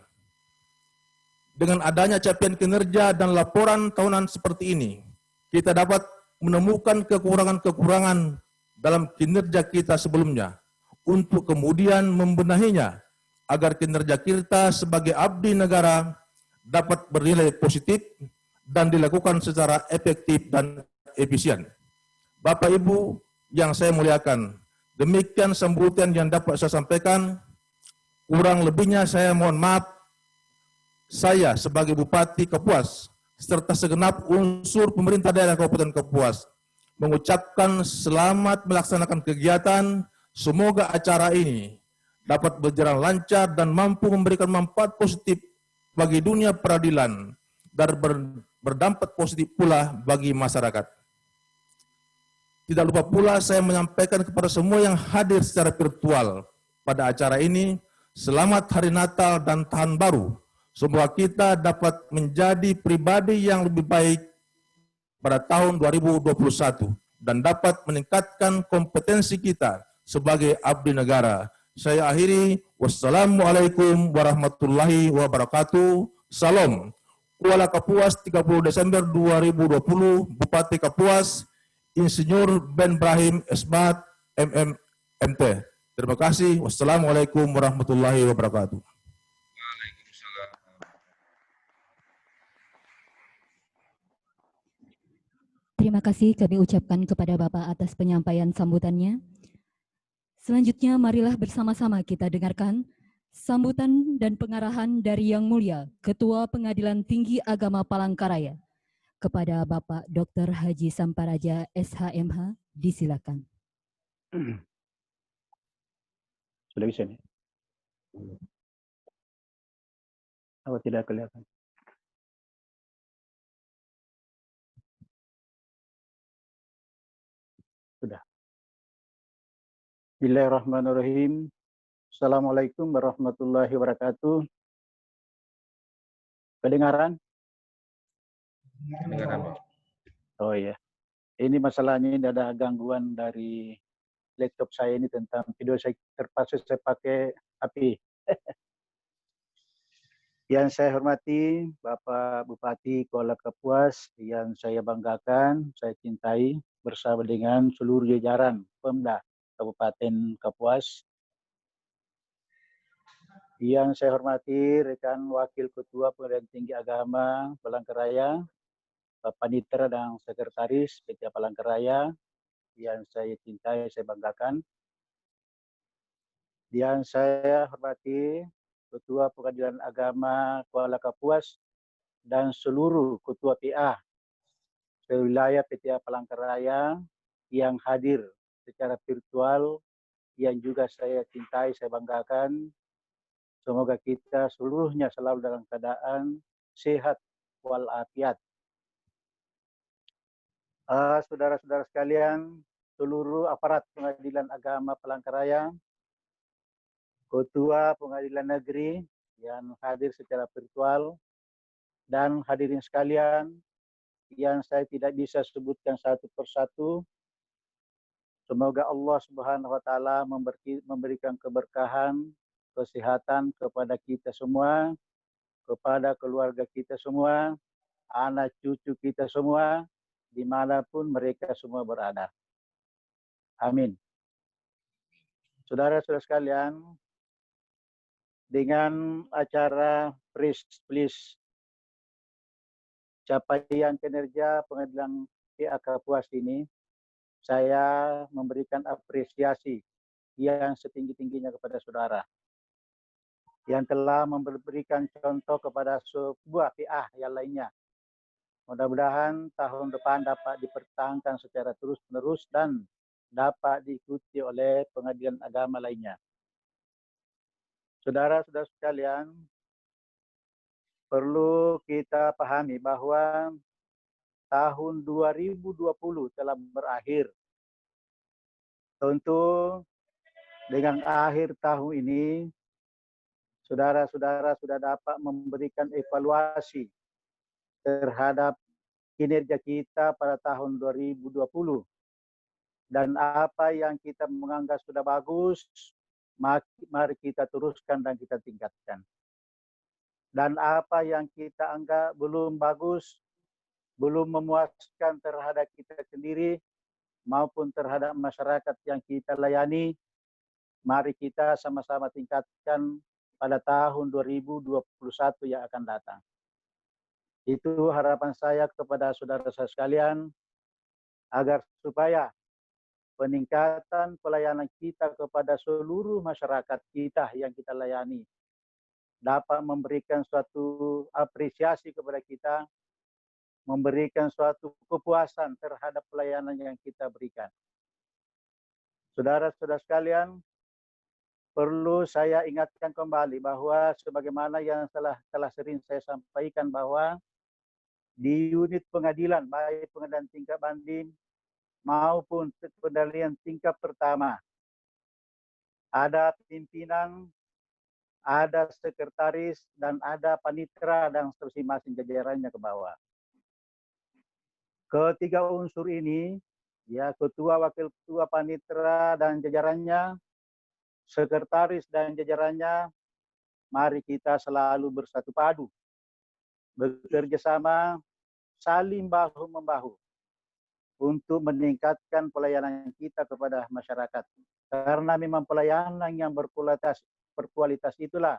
Speaker 6: Dengan adanya capaian kinerja dan laporan tahunan seperti ini, kita dapat menemukan kekurangan-kekurangan dalam kinerja kita sebelumnya, untuk kemudian membenahinya agar kinerja kita sebagai abdi negara dapat bernilai positif dan dilakukan secara efektif dan efisien. Bapak Ibu yang saya muliakan, demikian sambutan yang dapat saya sampaikan. Kurang lebihnya saya mohon maaf. Saya sebagai Bupati Kapuas serta segenap unsur pemerintah daerah Kabupaten Kapuas mengucapkan selamat melaksanakan kegiatan. Semoga acara ini dapat berjalan lancar dan mampu memberikan manfaat positif bagi dunia peradilan dan berdampak positif pula bagi masyarakat. Tidak lupa pula saya menyampaikan kepada semua yang hadir secara virtual pada acara ini, selamat Hari Natal dan Tahun Baru. Semoga kita dapat menjadi pribadi yang lebih baik pada tahun 2021 dan dapat meningkatkan kompetensi kita sebagai abdi negara. Saya akhiri, wassalamualaikum warahmatullahi wabarakatuh. Salam. Kuala Kapuas 30 Desember 2020, Bupati Kapuas, Insinyur Ben Brahim Esmat, MMMT. Terima kasih. Wassalamualaikum warahmatullahi wabarakatuh.
Speaker 5: Waalaikumsalam.
Speaker 1: Terima kasih kami ucapkan kepada Bapak atas penyampaian sambutannya. Selanjutnya marilah bersama-sama kita dengarkan sambutan dan pengarahan dari Yang Mulia Ketua Pengadilan Tinggi Agama Palangkaraya kepada Bapak Dr. Haji Samparaja SHMH. Disilakan.
Speaker 7: Sudah bisa nih? Apa tidak kelihatan? Sudah. Bismillahirrahmanirrahim. Assalamualaikum warahmatullahi wabarakatuh. Kedengaran?
Speaker 5: Kedengaran, Pak.
Speaker 7: Oh iya. Ini masalahnya ini ada gangguan dari laptop saya ini tentang video, saya terpaksa saya pakai HP. Yang saya hormati Bapak Bupati Kuala Kapuas, yang saya banggakan, saya cintai bersama dengan seluruh jajaran Pemda Kabupaten Kapuas. Yang saya hormati rekan Wakil Ketua Pengadilan Tinggi Agama Palangkaraya, Bapak Panitera dan Sekretaris PT Palangkaraya, yang saya cintai, saya banggakan. Yang saya hormati Ketua Pengadilan Agama Kuala Kapuas dan seluruh Ketua PA sewilayah PT Palangkaraya yang hadir secara virtual, yang juga saya cintai, saya banggakan. Semoga kita seluruhnya selalu dalam keadaan sehat walafiat. Saudara-saudara sekalian, seluruh aparat Pengadilan Agama Palangkaraya, Ketua Pengadilan Negeri yang hadir secara virtual, dan hadirin sekalian yang saya tidak bisa sebutkan satu persatu. Semoga Allah Subhanahu wa taala memberikan keberkahan, kesehatan kepada kita semua, kepada keluarga kita semua, anak cucu kita semua, dimanapun mereka semua berada. Amin. Saudara-saudara sekalian, dengan acara press release capaian kinerja Pengadilan PA Kapuas ini, saya memberikan apresiasi yang setinggi-tingginya kepada saudara yang telah memberikan contoh kepada sebuah PA yang lainnya. Mudah-mudahan tahun depan dapat dipertahankan secara terus-menerus dan dapat diikuti oleh pengadilan agama lainnya. Saudara-saudara sekalian, perlu kita pahami bahwa tahun 2020 telah berakhir. Tentu dengan akhir tahun ini, saudara-saudara sudah dapat memberikan evaluasi terhadap kinerja kita pada tahun 2020. Dan apa yang kita menganggap sudah bagus, mari kita teruskan dan kita tingkatkan. Dan apa yang kita anggap belum bagus, belum memuaskan terhadap kita sendiri maupun terhadap masyarakat yang kita layani, mari kita sama-sama tingkatkan pada tahun 2021 yang akan datang. Itu harapan saya kepada saudara-saudara sekalian, agar supaya peningkatan pelayanan kita kepada seluruh masyarakat kita yang kita layani dapat memberikan suatu apresiasi kepada kita, memberikan suatu kepuasan terhadap pelayanan yang kita berikan. Saudara-saudara sekalian, perlu saya ingatkan kembali bahwa sebagaimana yang telah sering saya sampaikan bahwa di unit pengadilan, baik pengadilan tingkat banding maupun pengadilan tingkat pertama, ada pimpinan, ada sekretaris, dan ada panitera dan masing-masing jajarannya ke bawah. Ketiga unsur ini, ya, ketua, wakil ketua, panitera dan jajarannya, sekretaris dan jajarannya, mari kita selalu bersatu padu, bekerja sama, saling bahu-membahu untuk meningkatkan pelayanan kita kepada masyarakat. Karena memang pelayanan yang berkualitas itulah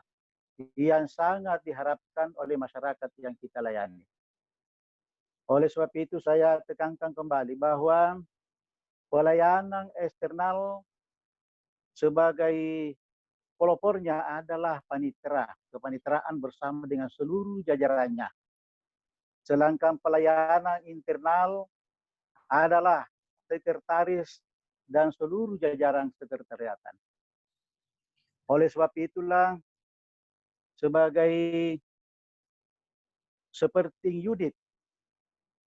Speaker 7: yang sangat diharapkan oleh masyarakat yang kita layani. Oleh sebab itu saya tekankan kembali bahwa pelayanan eksternal sebagai pelopornya adalah panitera, kepanitraan bersama dengan seluruh jajarannya. Sedangkan pelayanan internal adalah sekretaris dan seluruh jajaran sekretariatan. Oleh sebab itulah, sebagai seperti unit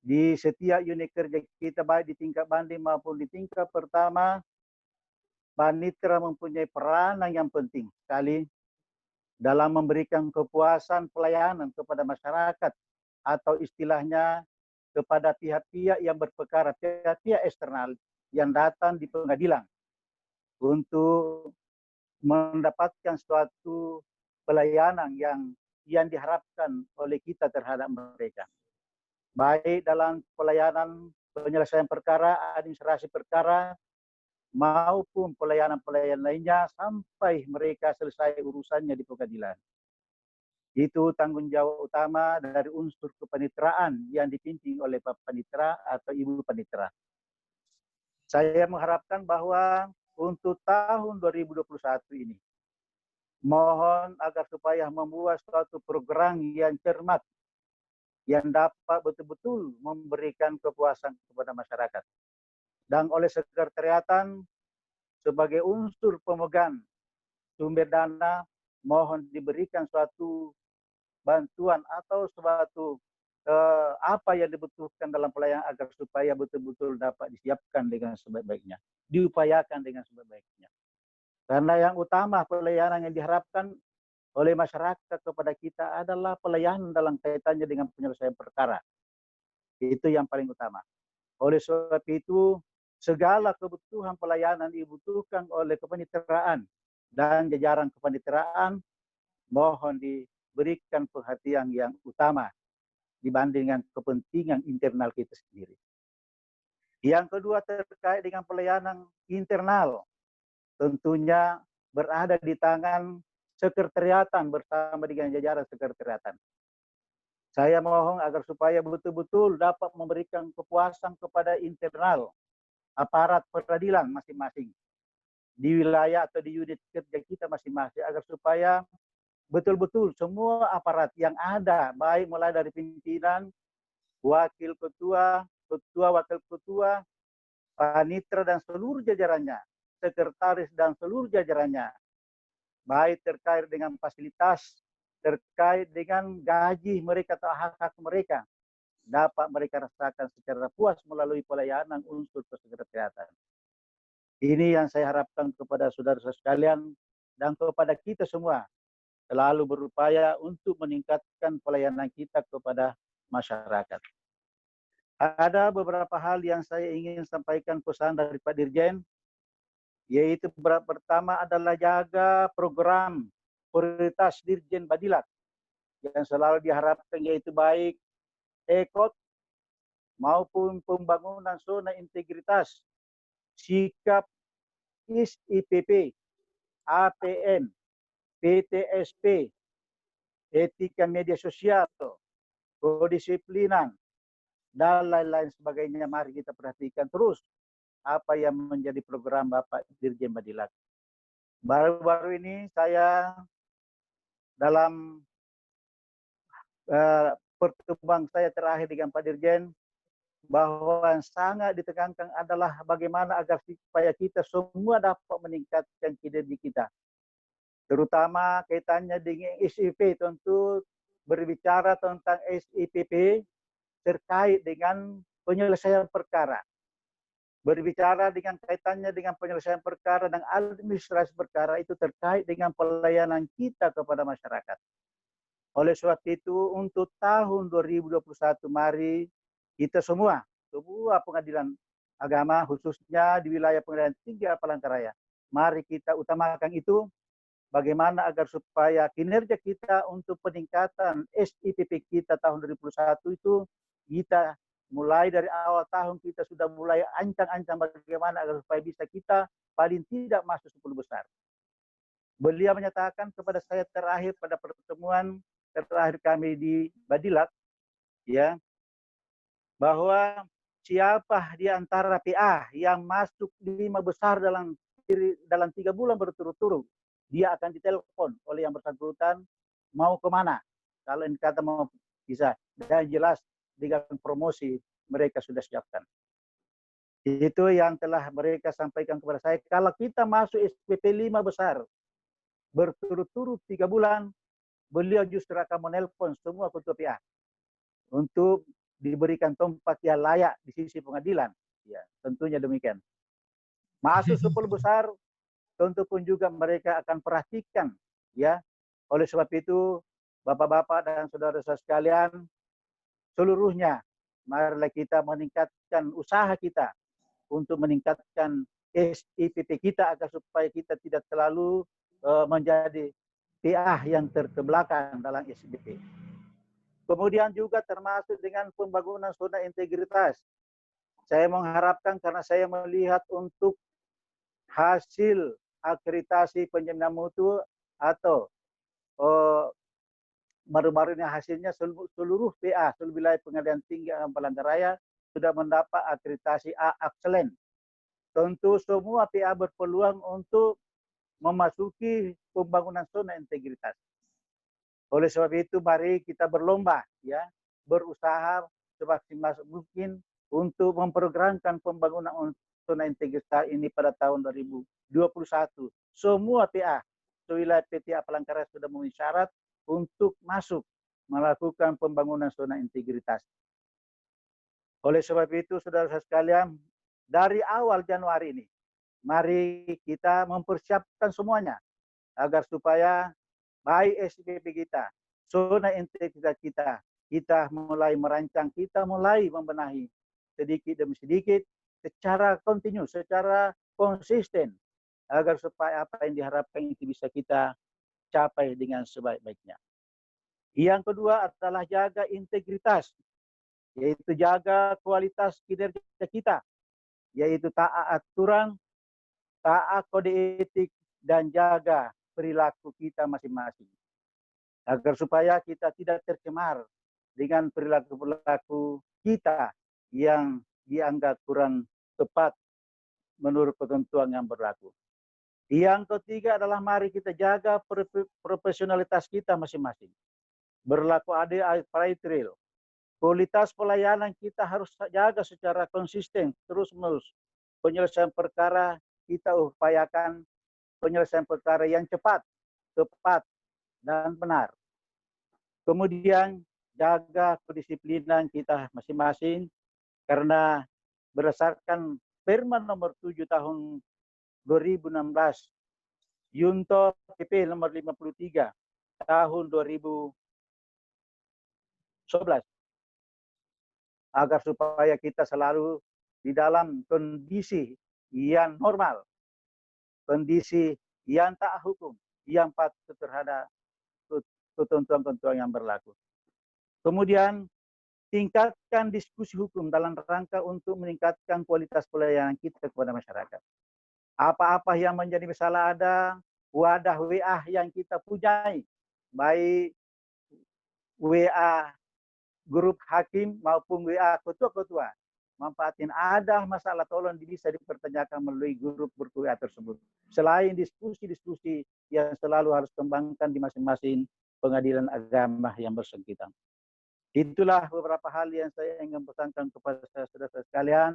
Speaker 7: di setiap unit kerja kita, baik di tingkat banding maupun di tingkat pertama, panitera mempunyai peranan yang penting sekali dalam memberikan kepuasan pelayanan kepada masyarakat, atau istilahnya kepada pihak-pihak yang berperkara, pihak-pihak eksternal yang datang di pengadilan untuk mendapatkan suatu pelayanan yang diharapkan oleh kita terhadap mereka. Baik dalam pelayanan penyelesaian perkara, administrasi perkara, maupun pelayanan-pelayanan lainnya sampai mereka selesai urusannya di pengadilan. Itu tanggung jawab utama dari unsur kepaniteraan yang dipimpin oleh Pak Panitera atau Ibu Panitera. Saya mengharapkan bahwa untuk tahun 2021 ini, mohon agar supaya membuat suatu program yang cermat, yang dapat betul-betul memberikan kepuasan kepada masyarakat. Dan oleh sekretariatan sebagai unsur pemegang sumber dana, mohon diberikan suatu bantuan atau suatu apa yang dibutuhkan dalam pelayanan agar supaya betul-betul dapat disiapkan dengan sebaik-baiknya, diupayakan dengan sebaik-baiknya. Karena yang utama pelayanan yang diharapkan oleh masyarakat kepada kita adalah pelayanan dalam kaitannya dengan penyelesaian perkara. Itu yang paling utama. Oleh sebab itu, segala kebutuhan pelayanan dibutuhkan oleh kepaniteraan dan jajaran kepaniteraan, mohon diberikan perhatian yang utama dibandingkan kepentingan internal kita sendiri. Yang kedua terkait dengan pelayanan internal, tentunya berada di tangan sekretariatan bersama dengan jajaran sekretariatan. Saya mohon agar supaya betul-betul dapat memberikan kepuasan kepada internal aparat peradilan masing-masing di wilayah atau di unit kerja kita masing-masing, agar supaya betul-betul semua aparat yang ada, baik mulai dari pimpinan, wakil ketua, wakil ketua, panitera dan seluruh jajarannya, sekretaris dan seluruh jajarannya, baik terkait dengan fasilitas, terkait dengan gaji mereka atau hak-hak mereka, dapat mereka rasakan secara puas melalui pelayanan unsur kesekretariatan. Ini yang saya harapkan kepada saudara-saudara sekalian dan kepada kita semua, selalu berupaya untuk meningkatkan pelayanan kita kepada masyarakat. Ada beberapa hal yang saya ingin sampaikan pesan dari Pak Dirjen, yaitu pertama adalah jaga program prioritas Dirjen Badilat yang selalu diharapkan, yaitu baik EKOT maupun pembangunan zona integritas, sikap IPP, APM, PTSP, etika media sosial, kedisiplinan, dan lain-lain sebagainya. Mari kita perhatikan terus apa yang menjadi program Bapak Dirjen Badilat. Baru-baru ini saya dalam pertemuan saya terakhir dengan Pak Dirjen, bahwa yang sangat ditekankan adalah bagaimana agar supaya kita semua dapat meningkatkan kinerja kita. Terutama kaitannya dengan SIP, tentu berbicara tentang SIPP terkait dengan penyelesaian perkara. Berbicara dengan kaitannya dengan penyelesaian perkara dan administrasi perkara itu terkait dengan pelayanan kita kepada masyarakat. Oleh sebab itu, untuk tahun 2021 mari kita semua pengadilan agama, khususnya di wilayah Pengadilan Tinggi Palangkaraya, mari kita utamakan itu, bagaimana agar supaya kinerja kita untuk peningkatan SIPP kita tahun 2021 itu, kita mulai dari awal tahun kita sudah mulai ancang-ancang bagaimana agar supaya bisa kita paling tidak masuk 10 besar. Beliau menyatakan kepada saya terakhir pada pertemuan terakhir kami di Badilat, ya, bahwa siapa di antara PA yang masuk 5 besar dalam 3 bulan berturut-turut, dia akan ditelepon oleh yang bersangkutan mau kemana. Kalau ini kata mau bisa, dan jelas dengan promosi mereka sudah siapkan. Itu yang telah mereka sampaikan kepada saya. Kalau kita masuk SPP 5 besar berturut-turut 3 bulan, beliau justru akan menelpon semua ketua PA untuk diberikan tempat yang layak di sisi pengadilan. Ya, tentunya demikian. Masuk 10 besar, tentu pun juga mereka akan perhatikan. Ya, oleh sebab itu, Bapak-bapak dan saudara-saudara sekalian, seluruhnya, marilah kita meningkatkan usaha kita untuk meningkatkan SIPP kita agar supaya kita tidak terlalu menjadi PA yang terbelakang dalam SIPP. Kemudian juga termasuk dengan pembangunan zona integritas. Saya mengharapkan, karena saya melihat untuk hasil akreditasi penjaminan mutu atau baru-baru ini hasilnya seluruh PA, seluruh wilayah Pengadilan Tinggi Palangkaraya sudah mendapat akreditasi A Excellent. Tentu semua PA berpeluang untuk memasuki pembangunan zona integritas. Oleh sebab itu, mari kita berlomba, ya, berusaha semaksimal mungkin untuk memprogramkan pembangunan zona integritas ini pada tahun 2021. Semua PA wilayah PTA Palangkaraya sudah memenuhi syarat untuk masuk melakukan pembangunan zona integritas. Oleh sebab itu, saudara-saudara sekalian, dari awal Januari ini, mari kita mempersiapkan semuanya agar supaya baik SIPP kita, zona integritas kita mulai merancang, kita mulai membenahi sedikit demi sedikit secara kontinu, secara konsisten, agar supaya apa yang diharapkan itu bisa kita capai dengan sebaik-baiknya. Yang kedua adalah jaga integritas, yaitu jaga kualitas kinerja kita, yaitu taat aturan, taat kode etik, dan jaga perilaku kita masing-masing. Agar supaya kita tidak tercemar dengan perilaku-perilaku kita yang dianggap kurang tepat menurut ketentuan yang berlaku. Yang ketiga adalah mari kita jaga profesionalitas kita masing-masing. Berlaku adil, fair trial. Kualitas pelayanan kita harus jaga secara konsisten, terus-menerus. Penyelesaian perkara kita upayakan penyelesaian perkara yang cepat, tepat, dan benar. Kemudian jaga kedisiplinan kita masing-masing, karena berdasarkan Permen nomor 7 tahun 2016, Junto PP nomor 53 tahun 2011, agar supaya kita selalu di dalam kondisi yang normal, kondisi yang taat hukum, yang patuh terhadap ketentuan-ketentuan yang berlaku. Kemudian, tingkatkan diskusi hukum dalam rangka untuk meningkatkan kualitas pelayanan kita kepada masyarakat. Apa-apa yang menjadi masalah ada, wadah WA yang kita punyai, baik WA grup hakim maupun WA ketua-ketua, manfaatin ada masalah tolong bisa dipertanyakan melalui grup WA tersebut. Selain diskusi-diskusi yang selalu harus kembangkan di masing-masing pengadilan agama yang bersengketa. Itulah beberapa hal yang saya ingin pesankan kepada saudara-saudara sekalian,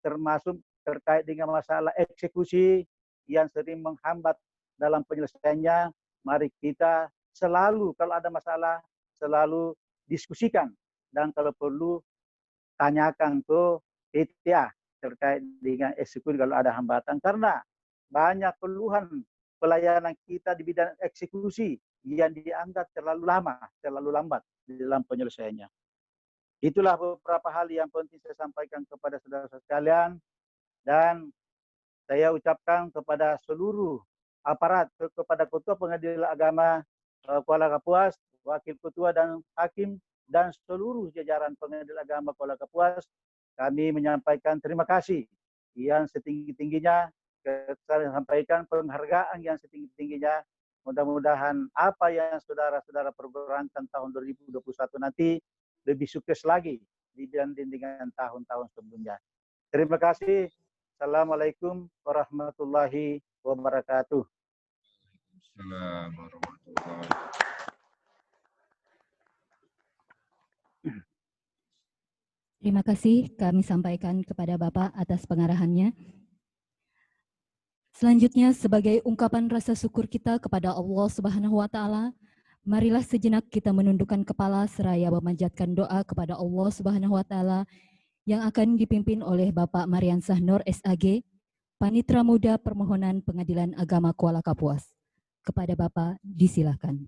Speaker 7: termasuk terkait dengan masalah eksekusi yang sering menghambat dalam penyelesaiannya. Mari kita selalu kalau ada masalah selalu diskusikan, dan kalau perlu tanyakan ke PTA terkait dengan eksekusi kalau ada hambatan, karena banyak keluhan pelayanan kita di bidang eksekusi yang dianggap terlalu lama, terlalu lambat di dalam penyelesaiannya. Itulah beberapa hal yang penting saya sampaikan kepada saudara-saudara sekalian, dan saya ucapkan kepada seluruh aparat, kepada Ketua Pengadilan Agama Kuala Kapuas, Wakil Ketua dan Hakim, dan seluruh jajaran Pengadilan Agama Kuala Kapuas, kami menyampaikan terima kasih yang setinggi-tingginya. Saya sampaikan penghargaan yang setinggi-tingginya. Mudah-mudahan apa yang saudara-saudara perjuangkan tahun 2021 nanti lebih sukses lagi dibanding dengan tahun-tahun sebelumnya. Terima kasih. Assalamualaikum warahmatullahi wabarakatuh.
Speaker 5: Assalamualaikum warahmatullahi wabarakatuh.
Speaker 1: Terima kasih kami sampaikan kepada Bapak atas pengarahannya. Selanjutnya, sebagai ungkapan rasa syukur kita kepada Allah Subhanahu wa Ta'ala, marilah sejenak kita menundukkan kepala seraya memanjatkan doa kepada Allah Subhanahu wa Ta'ala yang akan dipimpin oleh Bapak Mariansah Nur SAG, Panitra Muda Permohonan Pengadilan Agama Kuala Kapuas. Kepada Bapak, disilakan.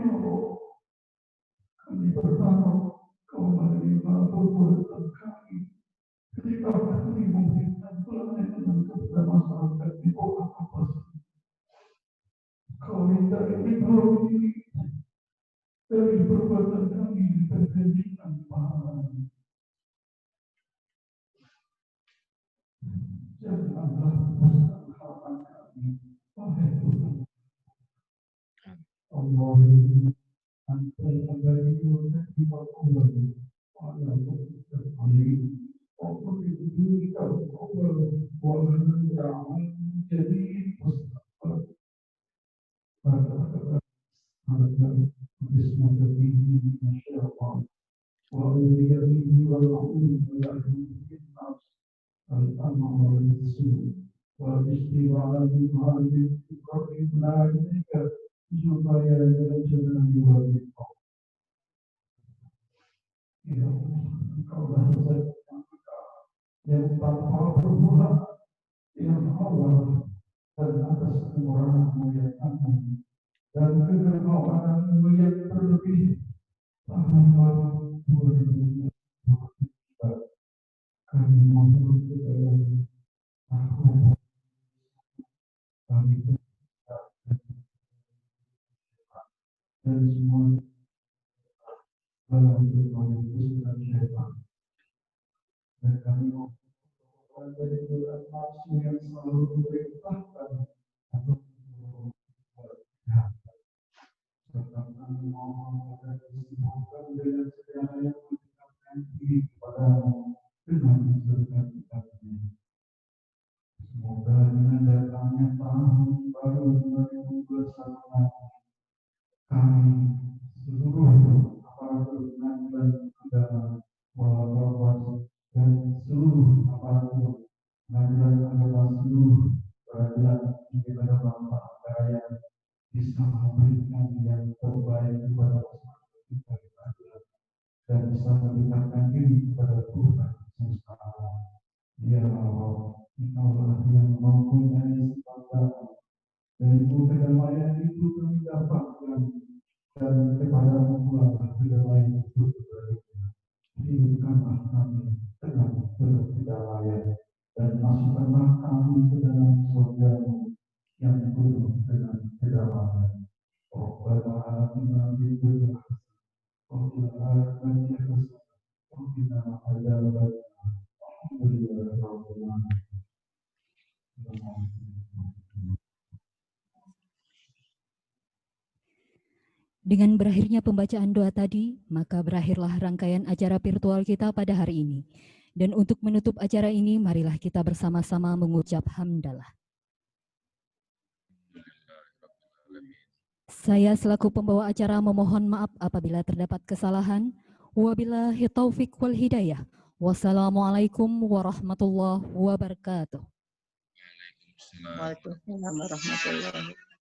Speaker 8: Kami berharap kau menerima perbuatan kami ketika kami memberikan pelayanan kepada masyarakat di Kota Kapuas. Kau hindari kami dari perbuatan kami berkenan pahala. Janganlah besar harapan kami, wahai Tuhan. Allah antai kembali di bawah walaupun terkali Allah itu kalau walaupun jangan jadi pada Bismillahirrahmanirrahim. Masyaallah. Wa bihi wal a'udhu billahi al-amr wal rasul wa istiwa'ati ma'al qaribna ilaika supaya jangan diwajibkan. Ya Engkau dah yang tanpa permulaan yang awal dan atas kemurahan-Mu yang agung dan kedermawanan-Mu yang terlebih tahun 2023 kami mohon kepada Aku kami dan semua dalam berbagai dan syaitan dan kami mohon dari Tuhan langsung yang selalu memerintahkan untuk berjihad serta kami mohon agar disembuhkan dengan segala yang mendekatkan diri kepadamu dengan berkat-Mu. Semoga dengan datangnya tahun baru 2021 kami seluruh aparatur pengadilan agama Kuala dan seluruh aparatur pengadilan agama seluruh peradilan kepada Bapak Raya bisa memberikan yang terbaik kepada masyarakat kita di peradilan dan bisa mendekatkan diri kepada Tuhan semesta alam. Ya Allah, Engkaulah yang mempunyai standar dan itu kedamaian itu kami dapatkan dan kepada-Mu pula kedamaian itu berada. Hidupkanlah kami dengan berdamaian dan masukkanlah kami ke dalam surga-Mu yang penuh dengan kedamaian. Rabbana atina fid dunya hasanah wa fil akhirati hasanah wa qina adzabannar. Alhamdulillahirabbil alamin.
Speaker 1: Dengan berakhirnya pembacaan doa tadi, maka berakhirlah rangkaian acara virtual kita pada hari ini. Dan untuk menutup acara ini, marilah kita bersama-sama mengucap hamdalah. Saya selaku pembawa acara memohon maaf apabila terdapat kesalahan. Wabillahi taufik wal hidayah. Wassalamualaikum warahmatullahi wabarakatuh.
Speaker 5: Waalaikumsalam warahmatullahi wabarakatuh.